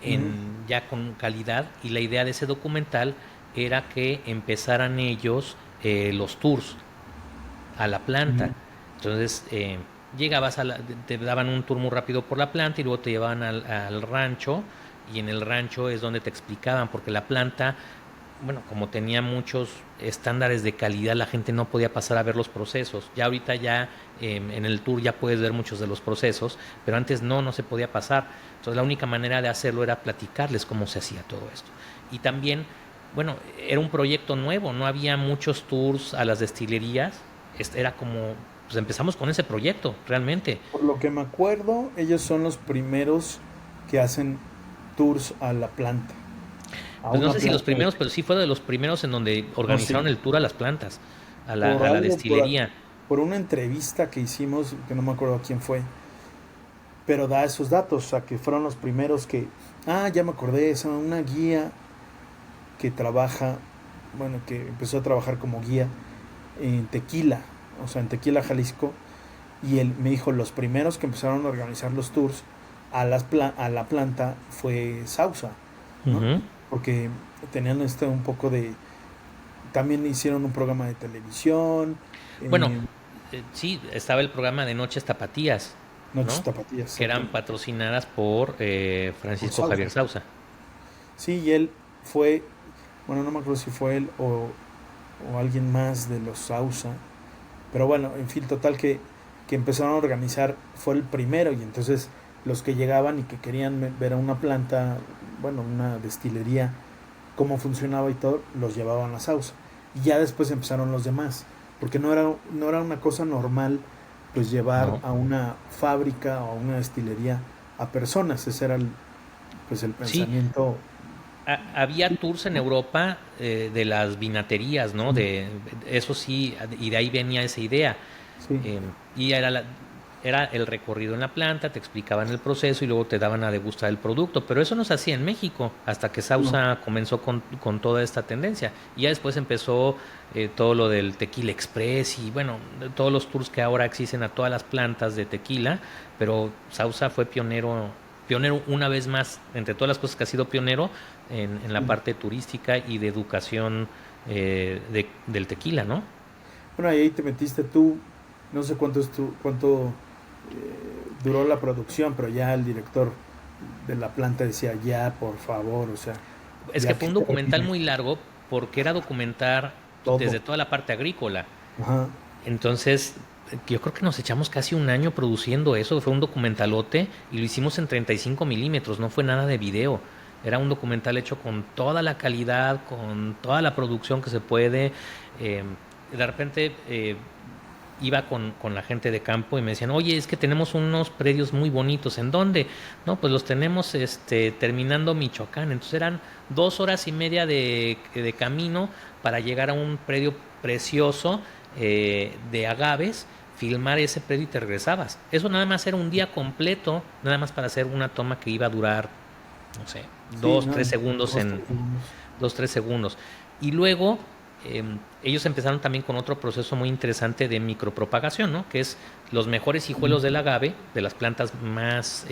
Ujú, ya con calidad, y la idea de ese documental era que empezaran ellos los tours a la ujú. planta. Entonces llegabas te daban un tour muy rápido por la planta y luego te llevaban al rancho, y en el rancho es donde te explicaban, porque la planta, bueno, como tenía muchos estándares de calidad, la gente no podía pasar a ver los procesos. Ya ahorita ya en el tour ya puedes ver muchos de los procesos, pero antes no se podía pasar. Entonces la única manera de hacerlo era platicarles cómo se hacía todo esto. Y también, bueno, era un proyecto nuevo, no había muchos tours a las destilerías. Era como, pues empezamos con ese proyecto, realmente. Por lo que me acuerdo, ellos son los primeros que hacen tours a la planta, a Pues no una sé si los planta de... primeros, pero sí fue de los primeros en donde No, sí, organizaron el tour a las plantas, por a la algo, destilería. por una entrevista que hicimos, que no me acuerdo quién fue, pero da esos datos, o sea, que fueron los primeros que... Ah, ya me acordé, es una guía que trabaja, bueno, que empezó a trabajar como guía en Tequila, o sea, en Tequila, Jalisco, y él me dijo, los primeros que empezaron a organizar los tours a la planta fue Sausa, ¿no? Ujú. Porque tenían un poco de... También hicieron un programa de televisión, Bueno, eh, sí, estaba el programa de Noches Tapatías, Noches ¿no? Tapatías, Que eran exactamente, patrocinadas por por Francisco Sausa. Javier Sausa. Sí, y él fue, bueno, no me acuerdo si fue él o alguien más de los Sausa, pero bueno, en fin, total que empezaron a organizar, fue el primero y entonces los que llegaban y que querían ver a una planta, bueno, una destilería, cómo funcionaba y todo, los llevaban a Sausa. Y ya después empezaron los demás, porque no era una cosa normal pues llevar No. a una fábrica o a una destilería a personas. Ese era pues el Sí, pensamiento. había tours en Europa de las vinaterías, ¿no? Sí, Eso sí, y de ahí venía esa idea. sí, Y era el recorrido en la planta, te explicaban el proceso y luego te daban a degustar el producto. Pero eso no se hacía en México hasta que no, Sausa comenzó con toda esta tendencia. Y ya después empezó todo lo del Tequila Express y bueno, todos los tours que ahora existen a todas las plantas de tequila. Pero Sausa fue pionero una vez más, entre todas las cosas que ha sido pionero en la sí. parte turística y de educación del tequila, ¿no? Bueno, y ahí te metiste tú, no sé cuánto duró la producción, pero ya el director de la planta decía, ya, por favor, o sea, Es que ya fue que un documental termine muy largo porque era documentar todo. desde toda la parte agrícola. Ajá. Entonces, yo creo que nos echamos casi un año produciendo eso. Fue un documentalote y lo hicimos en 35 milímetros, no fue nada de video. Era un documental hecho con toda la calidad, con toda la producción que se puede. Eh, de repente iba con la gente de campo y me decían, oye, es que tenemos unos predios muy bonitos. ¿En dónde? No, pues los tenemos terminando Michoacán. Entonces eran 2 horas y media de camino para llegar a un predio precioso de agaves, filmar ese predio y te regresabas. Eso nada más era un día completo, nada más para hacer una toma que iba a durar, no sé, Sí, dos, no, tres segundos dos, en 2, 3 segundos. Y luego ellos empezaron también con otro proceso muy interesante de micropropagación, ¿no? Que es los mejores hijuelos del agave, de las plantas más,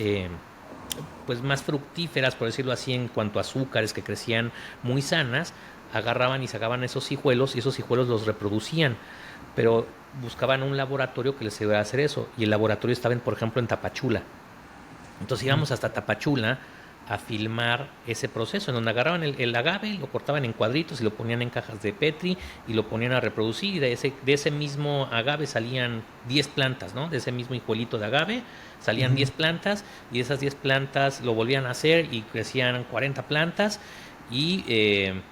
pues más fructíferas, por decirlo así, en cuanto a azúcares que crecían muy sanas, agarraban y sacaban esos hijuelos y esos hijuelos los reproducían, pero buscaban un laboratorio que les ayudara a hacer eso y el laboratorio estaba, por ejemplo, en Tapachula. Entonces íbamos hasta Tapachula a filmar ese proceso, en donde agarraban el agave, lo cortaban en cuadritos y lo ponían en cajas de Petri y lo ponían a reproducir. Y de ese mismo agave salían 10 plantas, ¿no? De ese mismo hijuelito de agave salían 10 plantas y de esas 10 plantas lo volvían a hacer y crecían 40 plantas y, eh,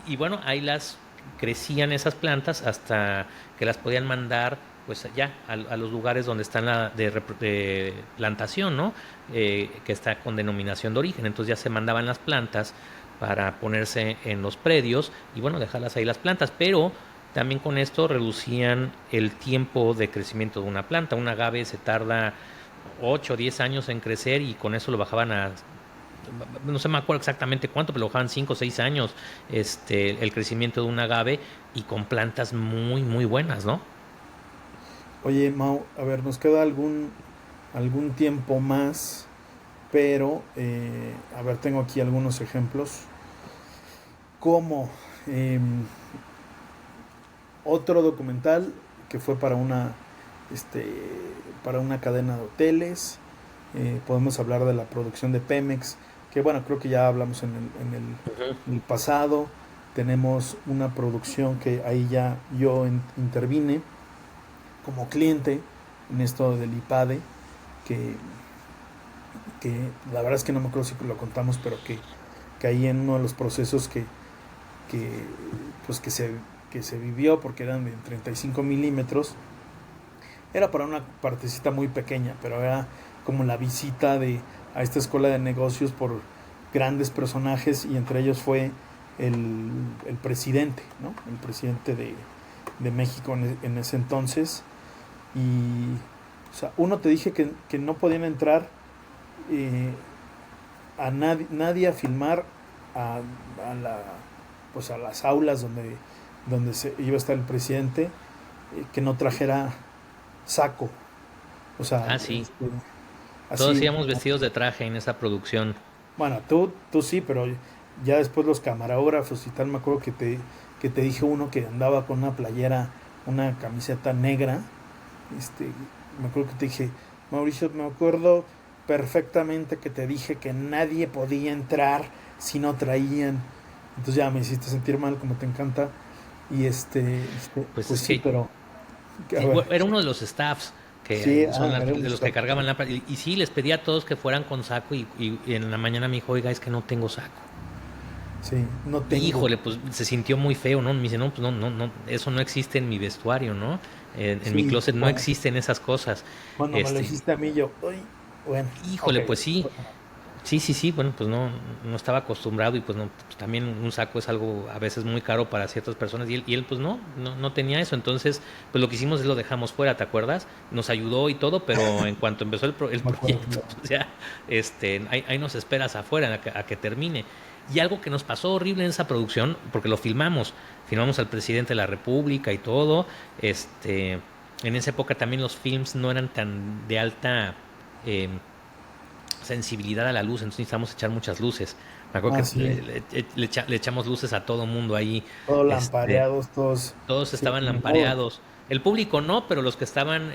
y bueno, ahí las crecían esas plantas hasta que las podían mandar pues ya a los lugares donde están de plantación, ¿no? Que está con denominación de origen. Entonces ya se mandaban las plantas para ponerse en los predios y bueno, dejarlas ahí las plantas, pero también con esto reducían el tiempo de crecimiento de una planta. Un agave se tarda 8 o 10 años en crecer y con eso lo bajaban a, no sé, me acuerdo exactamente cuánto, pero lo bajaban 5 o 6 años el crecimiento de un agave y con plantas muy, muy buenas, ¿no? Oye, Mau, a ver, nos queda algún tiempo más, pero, a ver, tengo aquí algunos ejemplos. Como otro documental que fue este, para una cadena de hoteles. Podemos hablar de la producción de Pemex, que bueno, creo que ya hablamos Ujú. en el pasado. Tenemos una producción que ahí ya yo intervine como cliente en esto del IPADE, que, que la verdad es que no me acuerdo si lo contamos, pero que ahí en uno de los procesos que, pues que se vivió, porque eran de 35 milímetros, era para una partecita muy pequeña, pero era como la visita a esta escuela de negocios por grandes personajes, y entre ellos fue el presidente, ¿no? El presidente de México en ese entonces. Y, o sea, uno, te dije que no podían entrar eh, nadie a filmar a la, pues a las aulas donde iba a estar el presidente, que no trajera saco. O sea, Ah, sí. Todos así, íbamos vestidos de traje en esa producción. bueno, tú sí, pero ya después los camarógrafos y tal, me acuerdo que te dije uno que andaba con una playera, una camiseta negra. este, Me acuerdo que te dije, Mauricio, me acuerdo perfectamente que te dije que nadie podía entrar si no traían. Entonces ya me hiciste sentir mal, como te encanta. Y Pues pues es sí, que pero a ver, era uno de los staffs Sí, que son era un de los que saco. cargaban lámparas. Y sí, les pedí a todos que fueran con saco y en la mañana me dijo, oiga, es que no tengo saco. Sí, no tengo. Híjole, pues se sintió muy feo, ¿no? Me dice, no, pues no, no, no, eso no existe en mi vestuario, ¿no? En mi Sí, closet no existen esas cosas. cuando me lo Este, dijiste a mí, yo, uy, bueno, ok. híjole, pues sí, sí, sí, sí, bueno, pues no, no estaba acostumbrado y pues no, pues también un saco es algo a veces muy caro para ciertas personas y él pues no, no, no tenía eso, entonces pues lo que hicimos es lo dejamos fuera, ¿te acuerdas? Nos ayudó y todo, pero en cuanto empezó el Me acuerdo, proyecto, pues ya, ahí nos esperas afuera a que termine. Y algo que nos pasó horrible en esa producción, porque lo filmamos al presidente de la República y todo, en esa época también los films no eran tan de alta eh, sensibilidad a la luz, entonces necesitamos echar muchas luces. Me acuerdo ah, que sí, le echamos luces a todo mundo ahí, todos este, lampareados, todos, todos sí, estaban ni modo, lampareados. El público no, pero los que estaban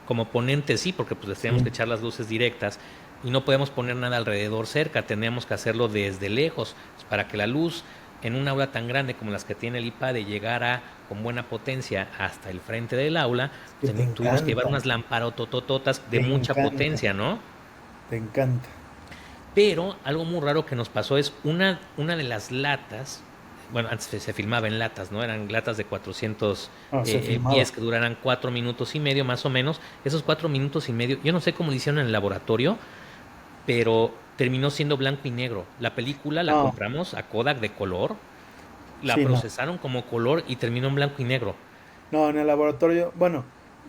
como ponentes sí, porque pues les teníamos sí, que echar las luces directas y no podemos poner nada alrededor cerca, teníamos que hacerlo desde lejos, pues, para que la luz en un aula tan grande como las que tiene el IPAD llegara con buena potencia hasta el frente del aula, que te tuvimos que llevar encanta, unas lámparototototas de te mucha encanta, potencia, ¿no? te encanta. Pero algo muy raro que nos pasó es una de las latas, bueno, antes se filmaba en latas, ¿no? Eran latas de 400 Ah, se pies filmaba. que duraran 4 minutos y medio más o menos. Esos 4 minutos y medio, yo no sé cómo lo hicieron en el laboratorio, pero terminó siendo blanco y negro. La película la No, compramos a Kodak de color, la sí, no. procesaron como color y terminó en blanco y negro. No, en el laboratorio, bueno,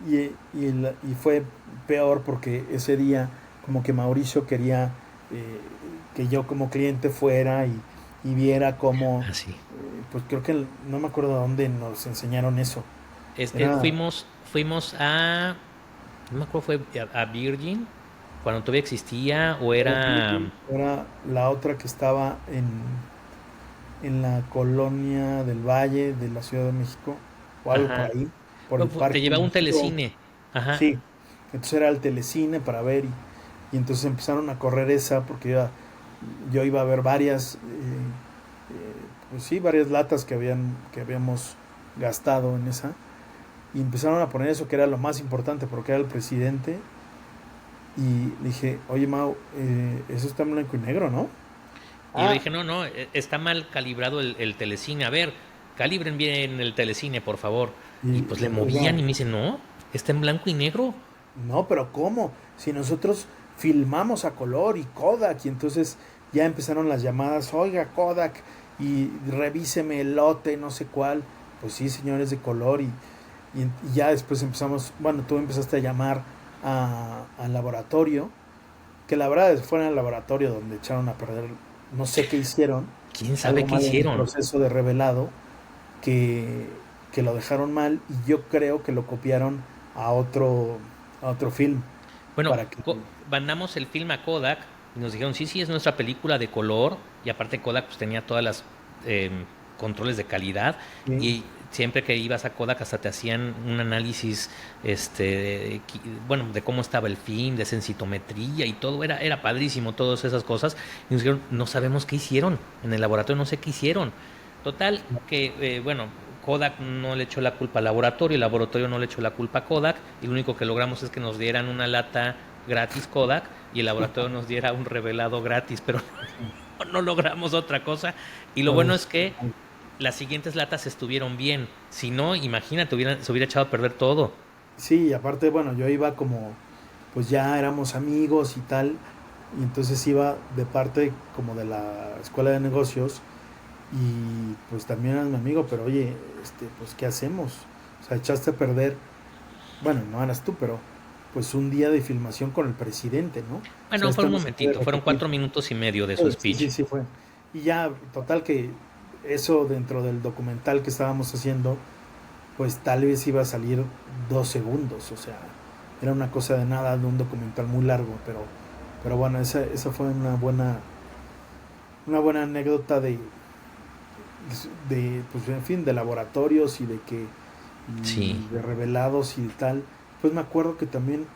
y fue peor porque ese día como que Mauricio quería eh, que yo como cliente fuera y viera cómo, Así. pues creo que no me acuerdo dónde nos enseñaron eso. Era Fuimos a, no me acuerdo, fue a Virgin, cuando todavía existía, o era era... Virgin, era la otra que estaba en la colonia del Valle de la Ciudad de México o algo por Ajá. ahí, por el No, te Parque llevaba un Industrial. telecine. Ajá. Sí, entonces era el telecine para ver y entonces empezaron a correr esa porque yo iba a ver varias, pues sí, varias latas que habíamos gastado en esa y empezaron a poner eso que era lo más importante porque era el presidente y le dije, oye Mau, eso está en blanco y negro, ¿no? Y yo le Ah, dije, no, no, está mal calibrado el telecine. A ver, calibren bien el telecine, por favor. Y pues le oiga, movían y me dicen, no, está en blanco y negro. no, pero ¿cómo? Si nosotros filmamos a color y Kodak y entonces ya empezaron las llamadas, oiga Kodak y revíseme el lote, no sé cuál. Pues sí, señores de color y ya después empezamos, bueno, tú empezaste a llamar al laboratorio, que la verdad fue en el laboratorio donde echaron a perder, no sé qué hicieron, ¿Quién sabe algo qué mal en el hicieron? proceso de revelado, que, que lo dejaron mal y yo creo que lo copiaron a otro, a otro film Bueno, para que mandamos el film a Kodak y nos dijeron, sí, sí, es nuestra película de color. Y aparte Kodak pues tenía todas las controles de calidad. sí, Y siempre que ibas a Kodak hasta te hacían un análisis, bueno, de cómo estaba el film, de sensitometría y todo. Era padrísimo, todas esas cosas. Y nos dijeron, no sabemos qué hicieron. En el laboratorio no sé qué hicieron. Total, que, bueno, Kodak no le echó la culpa al laboratorio, el laboratorio no le echó la culpa a Kodak, y lo único que logramos es que nos dieran una lata gratis Kodak y el laboratorio nos diera un revelado gratis, pero no logramos otra cosa. Y lo bueno es que las siguientes latas estuvieron bien. Si no, imagínate, se hubiera echado a perder todo. sí, y aparte, bueno, yo iba como, pues ya éramos amigos y tal, y entonces iba de parte como de la escuela de negocios y pues también eras mi amigo, pero oye, pues ¿qué hacemos? O sea, echaste a perder, bueno, no eras tú, pero pues un día de filmación con el presidente, ¿no? O sea, Bueno, fue esto un no se puede momentito, fueron repetir. 4 minutos y medio de su Sí, sí, speech. sí fue. Y ya, total que eso dentro del documental que estábamos haciendo, pues tal vez iba a salir 2 segundos, o sea, era una cosa de nada de un documental muy largo, pero bueno, esa fue una buena anécdota pues en fin, de laboratorios Sí. y de revelados y tal. Pues me acuerdo que también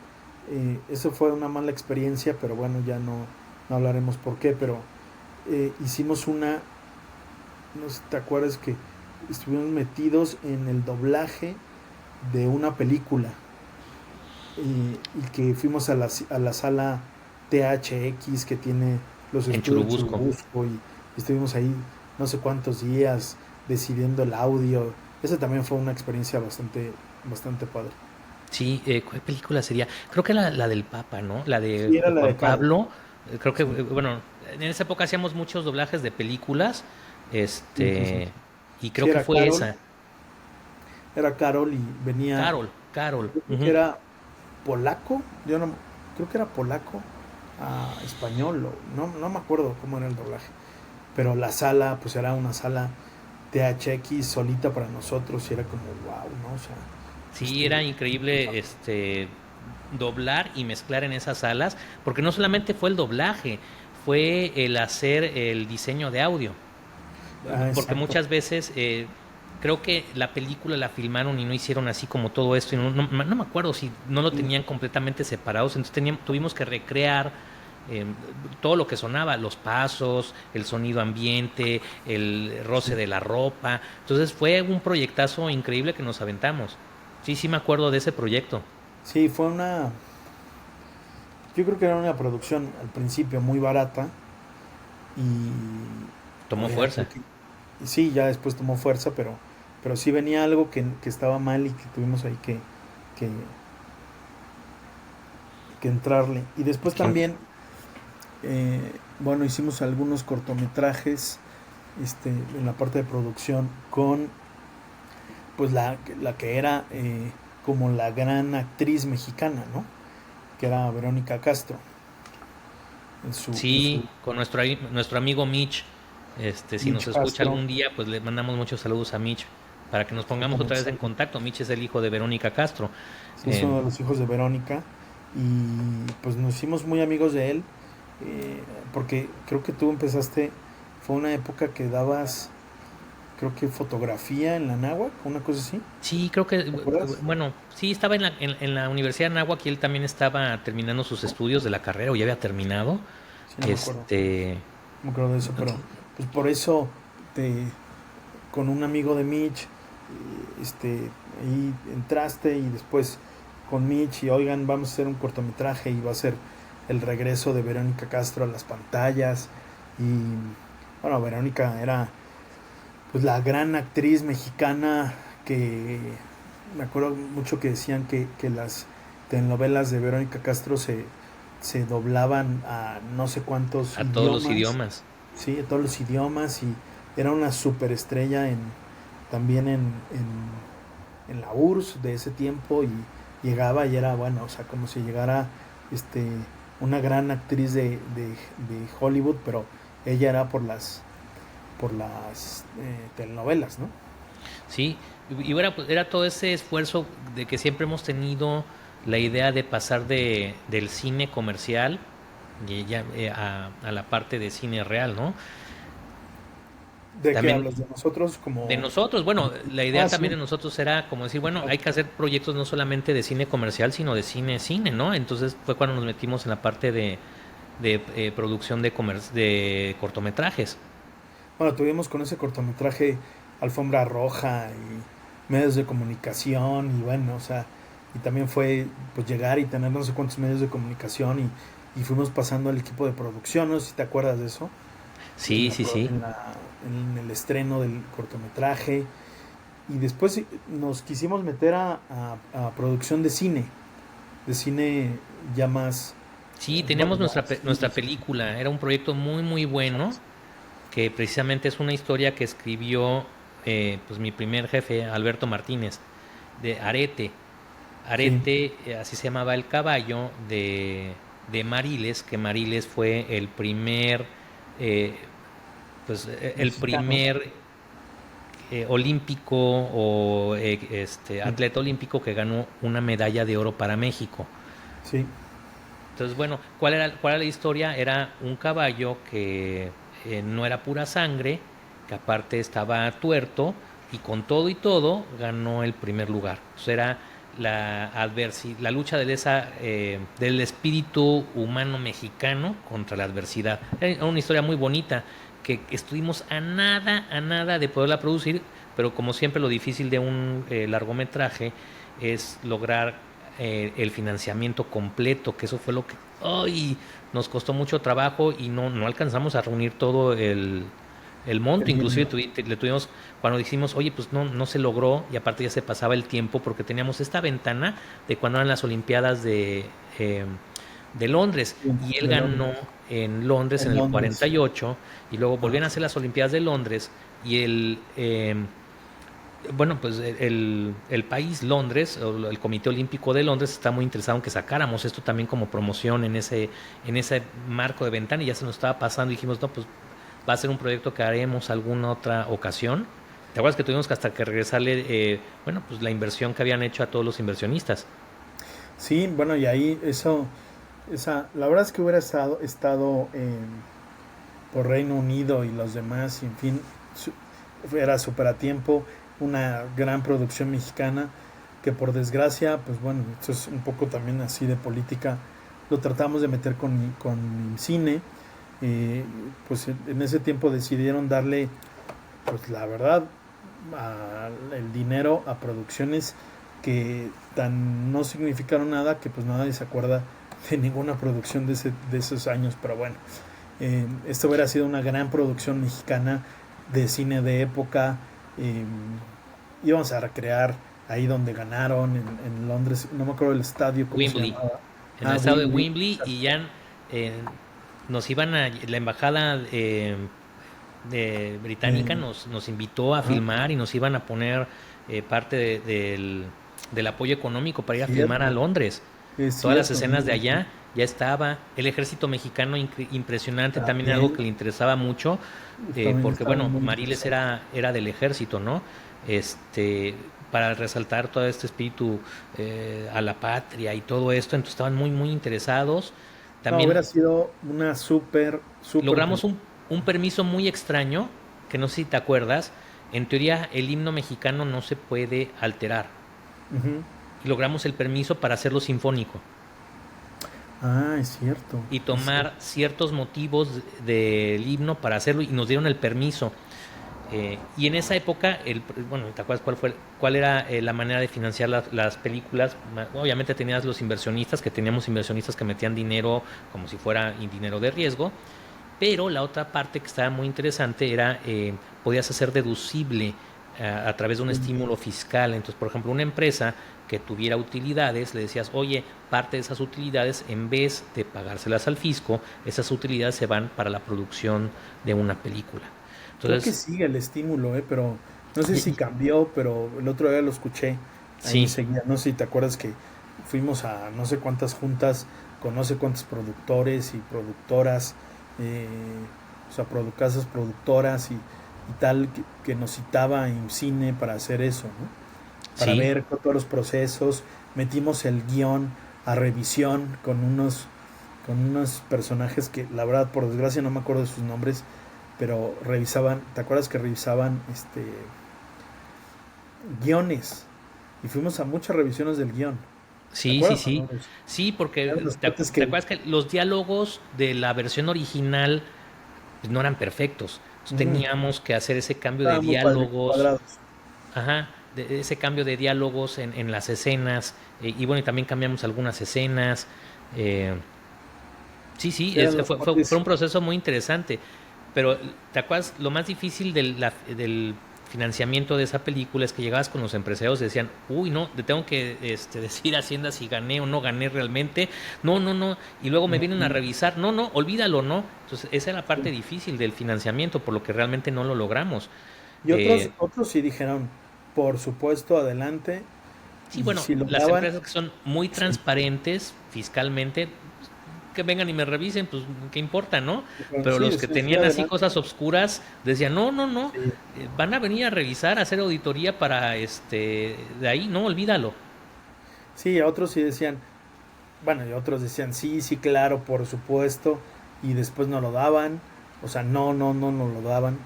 eso fue una mala experiencia, pero bueno, ya no hablaremos por qué, pero hicimos no sé si te acuerdas que estuvimos metidos en el doblaje de una película y que fuimos a la sala THX que tiene los En estudios de Churubusco. Churubusco y estuvimos ahí no sé cuántos días decidiendo el audio. Esa también fue una experiencia bastante padre. Sí, ¿cuál película sería? Creo que la del Papa, ¿no? La de Sí, era la Juan de Carol. Pablo. Creo que, Sí, bueno, en esa época hacíamos muchos doblajes de películas. sí, sí, sí. Este, y Sí, creo que fue esa. Era Carol y venía, Carol, Carol. yo creo que Ujú. era polaco, yo no, creo que era polaco a español, no me acuerdo cómo era el doblaje, pero la sala, pues era una sala THX solita para nosotros y era como wow, ¿no? O sea, Sí, era increíble doblar y mezclar en esas salas, porque no solamente fue el doblaje, fue el hacer el diseño de audio. Porque exacto, muchas veces creo que la película la filmaron y no hicieron así como todo esto. Y no me acuerdo si no lo sí, tenían completamente separados. Entonces tuvimos que recrear eh, todo lo que sonaba, los pasos, el sonido ambiente, el roce sí, de la ropa. Entonces fue un proyectazo increíble que nos aventamos. Sí, sí me acuerdo de ese proyecto. sí, yo creo que era una producción al principio muy barata y Tomó había algo fuerza. que, y sí, ya después tomó fuerza, pero sí venía algo que estaba mal y que tuvimos ahí que, que entrarle. Y después Que- también, bueno, hicimos algunos cortometrajes en la parte de producción con pues la que era como la gran actriz mexicana, ¿no? Que era Verónica Castro. En su Sí, con nuestro amigo Mitch, si Mitch nos escucha Castro, algún día, pues le mandamos muchos saludos a Mitch para que nos pongamos otra vez en exactamente. contacto. Mitch es el hijo de Verónica Castro. Sí, es Eh, uno de los hijos de Verónica. Y pues nos hicimos muy amigos de él. eh, Porque creo que tú empezaste, fue una época que dabas, creo que fotografía en la náhuatl, una cosa así. sí, creo que, ¿Te acuerdas? bueno, sí, estaba en la Universidad de Anáhuac y él también estaba terminando sus estudios de la carrera o ya había terminado. Sí, no me acuerdo. Este, No me acuerdo de eso, pero pues por eso te, con un amigo de Mitch, ahí entraste y después con Mitch y oigan, vamos a hacer un cortometraje y va a ser el regreso de Verónica Castro a las pantallas. Y bueno, Verónica era pues la gran actriz mexicana que me acuerdo mucho que decían que las telenovelas de Verónica Castro se doblaban a no sé cuántos a todos los idiomas, idiomas. sí, a todos los idiomas y era una superestrella también en la URSS de ese tiempo y llegaba y era bueno, o sea, como si llegara este, una gran actriz de Hollywood, pero ella era por las telenovelas, ¿no? Sí, y era, pues, era todo ese esfuerzo de que siempre hemos tenido la idea de pasar del cine comercial y ya, a la parte de cine real, ¿no? ¿De qué También hablas? ¿De nosotros de como...? nosotros, bueno, la idea Ah, también sí, de nosotros era como decir, bueno, hay que exacto. hacer proyectos no solamente de cine comercial, sino de cine, ¿no? Entonces fue cuando nos metimos en la parte de producción de cortometrajes. Bueno, tuvimos con ese cortometraje Alfombra Roja y medios de comunicación y bueno, o sea, y también fue pues llegar y tener no sé cuántos medios de comunicación y fuimos pasando al equipo de producción, no sé si te acuerdas de eso, en, Sí, sí, sí. en el estreno del cortometraje y después nos quisimos meter a producción de cine ya más, Sí, bueno, teníamos ya nuestra estudios. película, era un proyecto muy, muy bueno, Exacto. que precisamente es una historia que escribió pues mi primer jefe, Alberto Martínez, de Arete. Sí, Arete, así se llamaba el caballo de Mariles, que Mariles fue el primer, el mexicano, primer olímpico o sí, atleta olímpico que ganó una medalla de oro para México. sí, Entonces, bueno, cuál era la historia? Era un caballo que no era pura sangre, que aparte estaba tuerto y con todo y todo ganó el primer lugar. Entonces era la lucha del espíritu humano mexicano contra la adversidad. Era una historia muy bonita que estuvimos a nada de poderla producir, pero como siempre lo difícil de un largometraje es lograr el financiamiento completo, que eso fue lo que ¡ay! Nos costó mucho trabajo y no alcanzamos a reunir todo el monto. El Inclusive dinero. le tuvimos, cuando dijimos, oye, pues no se logró, y aparte ya se pasaba el tiempo porque teníamos esta ventana de cuando eran las Olimpiadas eh, de Londres, Sí, y él de ganó Londres. en Londres en En el Londres. 48, y luego Ah, volvían a hacer las Olimpiadas de Londres, y bueno, pues el país Londres, o el Comité Olímpico de Londres, está muy interesado en que sacáramos esto también como promoción en ese marco de ventana, y ya se nos estaba pasando y dijimos, no, pues va a ser un proyecto que haremos alguna otra ocasión. ¿Te acuerdas que tuvimos que hasta que regresarle, bueno, pues la inversión que habían hecho a todos los inversionistas? sí, bueno, y ahí la verdad es que hubiera estado por Reino Unido y los demás, y en fin, era súper a tiempo, una gran producción mexicana que por desgracia, pues bueno, esto es un poco también así de política, lo tratamos de meter con cine, pues en ese tiempo decidieron darle, pues la verdad, el dinero a producciones que tan no significaron nada que pues nadie se acuerda de ninguna producción de esos años, pero bueno, esto hubiera sido una gran producción mexicana de cine de época. eh, Íbamos a recrear ahí donde ganaron, en Londres, no me acuerdo el estadio, cómo se Wembley, llamaba. en el Ah, estado de Wembley. Wembley, y ya nos iban la embajada británica Eh, nos invitó a ajá, filmar, y nos iban a poner parte del apoyo económico para ir a filmar a cierto, Londres. es Todas las cierto, escenas de mira, sí, allá ya estaba. El ejército mexicano, impresionante, también algo también, que le interesaba mucho, también porque estaba bueno, muy Mariles interesante. era del ejército, ¿no? Para resaltar todo este espíritu a la patria y todo esto, entonces estaban muy, muy interesados. No, También hubiera sido una súper, súper logramos película. un permiso muy extraño, que no sé si te acuerdas. En teoría, el himno mexicano no se puede alterar, Ujú. y logramos el permiso para hacerlo sinfónico Ah, es cierto, y es cierto. tomar ciertos motivos del himno para hacerlo, y nos dieron el permiso. Y en esa época, bueno, ¿te acuerdas cuál era la manera de financiar las películas? Obviamente tenías los inversionistas, que teníamos inversionistas que metían dinero como si fuera dinero de riesgo, pero la otra parte que estaba muy interesante era, podías hacer deducible a través de un Sí. estímulo fiscal. Entonces, por ejemplo, una empresa que tuviera utilidades, le decías, oye, parte de esas utilidades, en vez de pagárselas al fisco, esas utilidades se van para la producción de una película. Creo que Entonces, sigue el estímulo, pero no sé si y- cambió, pero el otro día lo escuché. Ahí sí, seguía. No sé si te acuerdas que fuimos a no sé cuántas juntas con no sé cuántos productores y productoras, eh, o sea, casas productoras y tal, que nos citaba en cine para hacer eso, ¿no? Para sí, ver todos los procesos. Metimos el guión a revisión con unos personajes que la verdad por desgracia no me acuerdo de sus nombres, pero revisaban, ¿te acuerdas que revisaban guiones? Y fuimos a muchas revisiones del guión. ¿Te sí, sí, acuerdas o no sí. de eso? Sí, Eran porque los te, cuates te que... acuerdas que los diálogos de la versión original, pues, no eran perfectos. Entonces Ujú, teníamos que hacer ese cambio de estaban muy diálogos, cuadrados. ajá, ese cambio de diálogos en las escenas, y bueno, y también cambiamos algunas escenas. eh, sí, sí, Sí, eran los fue cuates. un proceso muy interesante. Pero, ¿te acuerdas? Lo más difícil del financiamiento de esa película es que llegabas con los empresarios y decían, uy, no, te tengo que decir a Hacienda si gané o no gané realmente. No, no, no. Y luego me vienen a Ujú, revisar. No, no, olvídalo, no. Entonces, esa es la sí. parte difícil del financiamiento, por lo que realmente no lo logramos. Y otros, Eh, otros sí dijeron, por supuesto, adelante. sí, Y bueno, si lo las daban, empresas que son muy sí. transparentes fiscalmente, que vengan y me revisen, pues qué importa, ¿no? Dijeron, Pero sí, los que decían, sí, tenían así adelante. cosas obscuras decían, no, no, no, Sí. van a venir a revisar, a hacer auditoría para de ahí, no, olvídalo. Sí, a otros sí decían, bueno, y otros decían, sí, sí, claro, por supuesto, y después no lo daban, o sea, no, no, no, no lo daban,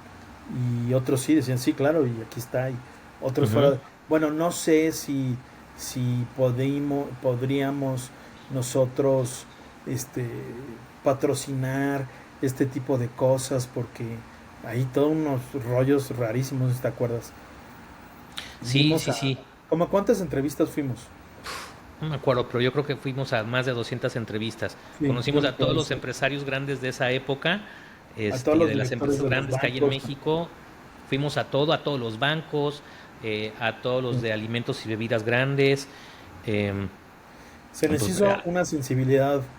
y otros sí decían, sí, claro, y aquí está, y otros Ujú. fuera, bueno, no sé si podríamos nosotros, este, patrocinar este tipo de cosas, porque hay todos unos rollos rarísimos, ¿te acuerdas? Sí, Vimos sí, a, sí. ¿cómo a cuántas entrevistas fuimos? No me acuerdo, pero yo creo que fuimos a más de 200 entrevistas. Sí, yo Conocimos a todos recuerdo los eso. empresarios grandes de esa época, A todos los de las directores empresas de los grandes que hay en bancos. México. Fuimos a todos los bancos, a todos los Sí. de alimentos y bebidas grandes. eh, Se les pues, hizo una sensibilidad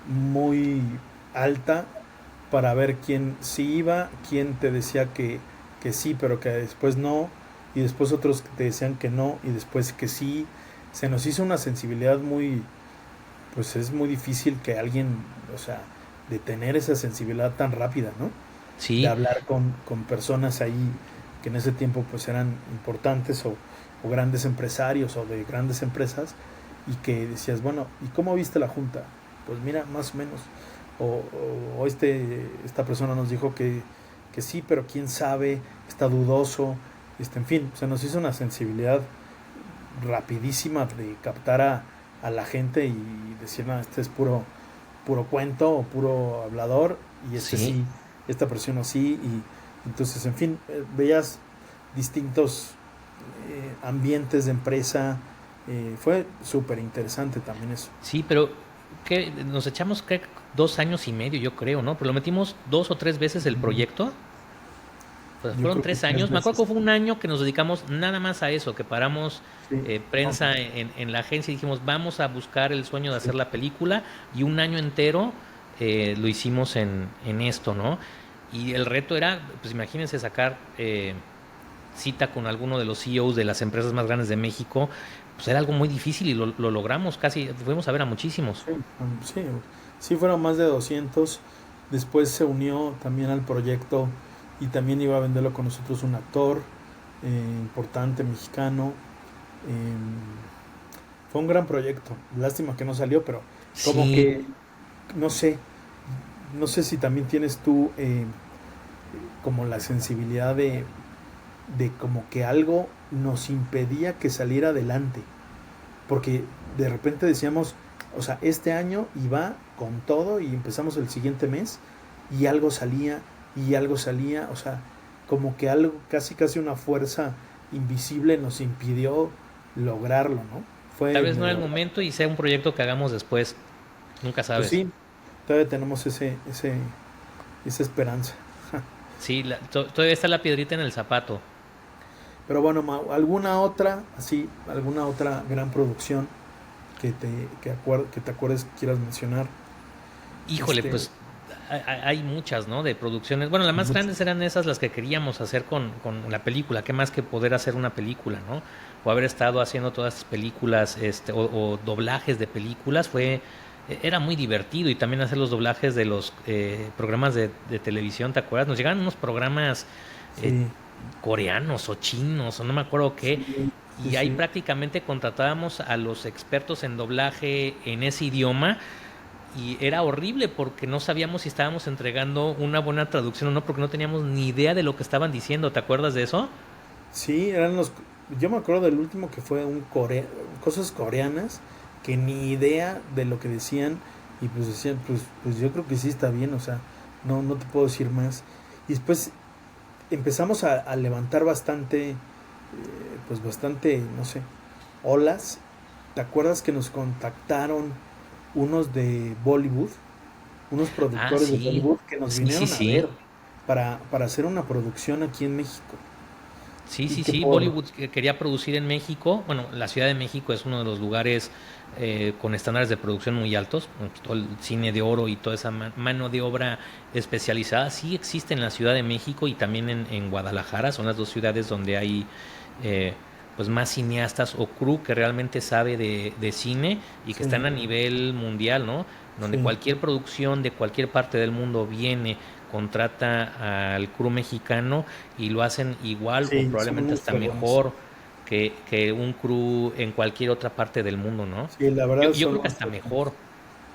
muy alta para ver quién sí iba, quién te decía que sí, pero que después no, y después otros que te decían que no, y después que sí. Se nos hizo una sensibilidad muy, pues es muy difícil que alguien, o sea, de tener esa sensibilidad tan rápida, ¿no? De sí, hablar con personas ahí que en ese tiempo pues eran importantes o grandes empresarios o de grandes empresas y que decías, bueno, ¿y cómo viste la junta? Pues mira, más o menos. Esta persona nos dijo que sí, pero quién sabe, está dudoso. En fin, se nos hizo una sensibilidad rapidísima de captar a la gente y decir, no, este es puro cuento o puro hablador y este sí. sí, esta persona sí. Y entonces, en fin, veías distintos ambientes de empresa. Fue súper interesante también eso. Sí, pero que nos echamos 2 años y medio, yo creo, ¿no? Pero lo metimos 2 o 3 veces el proyecto. Pues Yo fueron creo que 3 años. Me acuerdo veces. que fue un año que nos dedicamos nada más a eso, que paramos Sí, no, prensa en la agencia y dijimos, vamos a buscar el sueño de sí, hacer la película. Y un año entero lo hicimos en esto, ¿no? Y el reto era, pues imagínense sacar cita con alguno de los CEOs de las empresas más grandes de México. Pues era algo muy difícil y lo logramos casi. Fuimos a ver a muchísimos. sí, sí, sí fueron más de 200. Después se unió también al proyecto y también iba a venderlo con nosotros un actor importante mexicano. Fue un gran proyecto. Lástima que no salió, pero como Sí, que, no sé, no sé si también tienes tú como la sensibilidad de como que algo nos impedía que saliera adelante. Porque de repente decíamos, o sea, este año iba con todo y empezamos el siguiente mes y algo salía, o sea, como que algo, casi una fuerza invisible nos impidió lograrlo, ¿no? tal Fue vez no era el medio, momento y sea un proyecto que hagamos después. Nunca pues sabes. sí, todavía tenemos esa esperanza. Sí, todavía está la piedrita en el zapato. Pero bueno, alguna otra, así, alguna otra gran producción que te acuerdes que quieras mencionar. Híjole, Este, pues hay muchas, ¿no? De producciones. Bueno, las más mucho. grandes eran esas las que queríamos hacer con la película. ¿Qué más que poder hacer una película, ¿no? O haber estado haciendo todas estas películas, o doblajes de películas, era muy divertido. Y también hacer los doblajes de los programas de televisión, ¿te acuerdas? Nos llegaban unos programas eh, Sí, coreanos o chinos, o no me acuerdo qué. sí, sí, Y ahí sí. prácticamente contratábamos a los expertos en doblaje en ese idioma y era horrible porque no sabíamos si estábamos entregando una buena traducción o no, porque no teníamos ni idea de lo que estaban diciendo. ¿Te acuerdas de eso? Sí, eran los. Yo me acuerdo del último que fue cosas coreanas que ni idea de lo que decían y pues decían, pues yo creo que sí está bien, o sea, no te puedo decir más. Y después empezamos a levantar bastante, pues bastante, no sé, olas. ¿Te acuerdas que nos contactaron unos de Bollywood, unos Ah, productores de sí, Bollywood que nos sí, sí, vinieron a sí. ver para hacer una producción aquí en México? Sí, Y sí, que sí. por... Bollywood quería producir en México. Bueno, la Ciudad de México es uno de los lugares con estándares de producción muy altos. Todo el cine de oro y toda esa mano de obra especializada sí existe en la Ciudad de México y también en Guadalajara. Son las dos ciudades donde hay eh, pues más cineastas o crew que realmente sabe de cine y que Sí, están a nivel mundial, ¿no? Donde sí, cualquier producción de cualquier parte del mundo viene, contrata al crew mexicano y lo hacen igual o sí, somos probablemente muy hasta fregones. mejor que un crew en cualquier otra parte del mundo, ¿no? Sí, la Yo, verdad yo son creo que muy hasta fregones. mejor.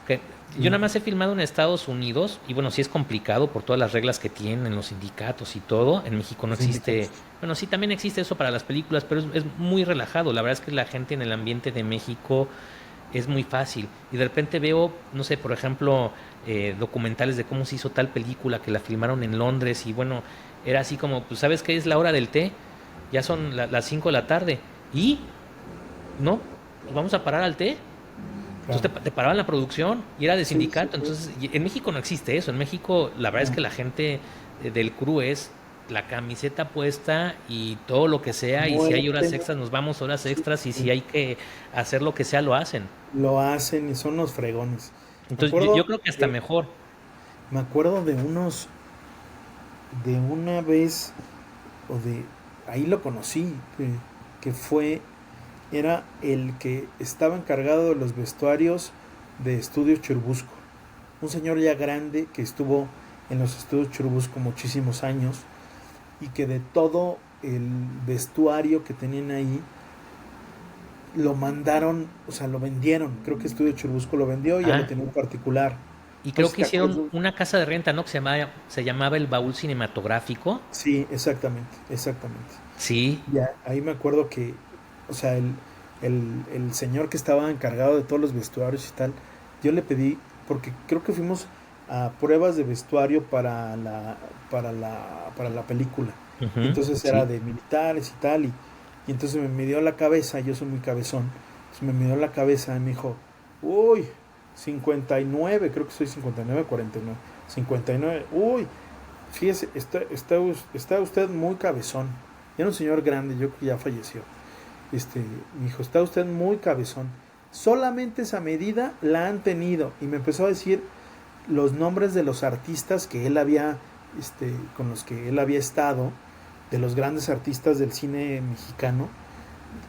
Que yo Sí, nada más he filmado en Estados Unidos y bueno, sí es complicado por todas las reglas que tienen los sindicatos y todo. En México no los existe, sindicatos. bueno, sí también existe eso para las películas, pero es muy relajado. La verdad es que la gente en el ambiente de México es muy fácil. Y de repente veo, no sé, por ejemplo, documentales de cómo se hizo tal película que la filmaron en Londres y bueno, era así como, pues sabes qué es la hora del té, ya son las 5 de la tarde y no, pues vamos a parar al té. Entonces te paraban la producción y era de Sí, sí, sindicato. Entonces, en México no existe eso. En México, la verdad es no, que la gente del crew es la camiseta puesta y todo lo que sea. Y si hay horas muerte, extras, nos vamos a horas sí, extras. Y si sí, hay que hacer lo que sea, lo hacen. lo hacen y son los fregones. Me Entonces, yo acuerdo, creo que hasta de, mejor. me acuerdo de una vez, o de, ahí lo conocí, que era el que estaba encargado de los vestuarios de Estudios Churubusco. Un señor ya grande que estuvo en los Estudios Churubusco muchísimos años y que de todo el vestuario que tenían ahí lo mandaron, o sea, lo vendieron. Creo que Estudio Churubusco lo vendió y ya lo Ah, tenía en particular. y No creo sé si que te hicieron acuerdas. una casa de renta, ¿no? Que se llamaba El Baúl Cinematográfico. Sí, exactamente, exactamente. Sí. Ya, ahí me acuerdo que, o sea, el señor que estaba encargado de todos los vestuarios y tal, yo le pedí, porque creo que fuimos a pruebas de vestuario para la película. Y Ujú, entonces era sí. de militares y tal, y entonces me midió la cabeza, yo soy muy cabezón, entonces me midió la cabeza y me dijo, uy, 59, creo que soy 59, 49, 59, uy, fíjese, está usted muy cabezón. Era un señor grande, yo creo que ya falleció. Me dijo, está usted muy cabezón. Solamente esa medida la han tenido. Y me empezó a decir los nombres de los artistas que él había, con los que él había estado, de los grandes artistas del cine mexicano,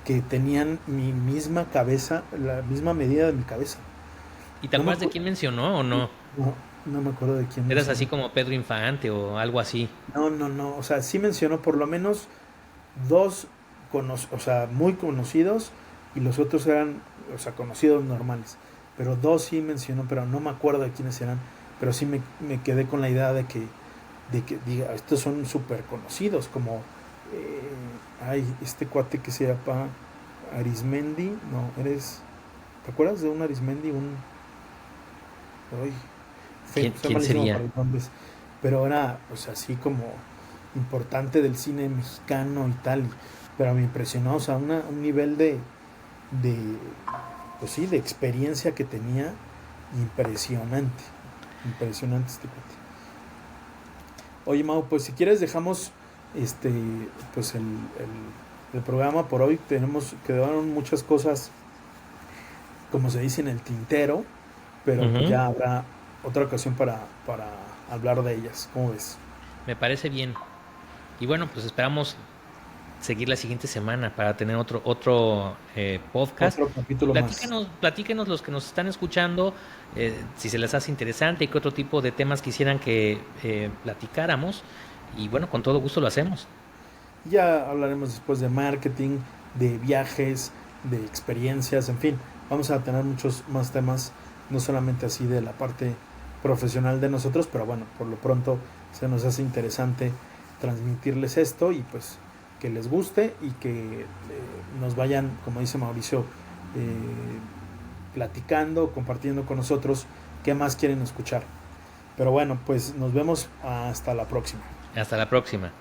que tenían mi misma cabeza, la misma medida de mi cabeza. ¿Y te No me acuerdas de acuerdo, quién mencionó o no? no, no me acuerdo de quién Eras así mencionó. como Pedro Infante o algo así. No, no, no. O sea, sí mencionó por lo menos dos, o sea, muy conocidos y los otros eran, o sea, conocidos normales. Pero dos sí mencionó, pero no me acuerdo de quiénes eran. Pero sí me quedé con la idea de que diga, estos son súper conocidos, como, ay, este cuate que se llama Arismendi, no, ¿te acuerdas de un Arismendi? Ay, soy ¿Quién malísimo para sería? los nombres, pero era, pues así como importante del cine mexicano y tal, pero me impresionó, o sea, un nivel de, pues sí, de experiencia que tenía impresionante, impresionante este cuate. Oye, Mau, pues si quieres dejamos este, pues el programa por hoy, quedaron muchas cosas, como se dice, en el tintero, pero pues Ujú, ya habrá otra ocasión para hablar de ellas, ¿cómo ves? me parece bien. Y bueno, pues esperamos seguir la siguiente semana para tener otro podcast. Otro Y capítulo más. platíquenos los que nos están escuchando, si se les hace interesante y qué otro tipo de temas quisieran que platicáramos. Y bueno, con todo gusto lo hacemos. Ya hablaremos después de marketing, de viajes, de experiencias, en fin, vamos a tener muchos más temas, no solamente así de la parte profesional de nosotros, pero bueno, por lo pronto se nos hace interesante transmitirles esto y pues que les guste y que nos vayan, como dice Mauricio, platicando, compartiendo con nosotros qué más quieren escuchar. Pero bueno, pues nos vemos hasta la próxima. Hasta la próxima.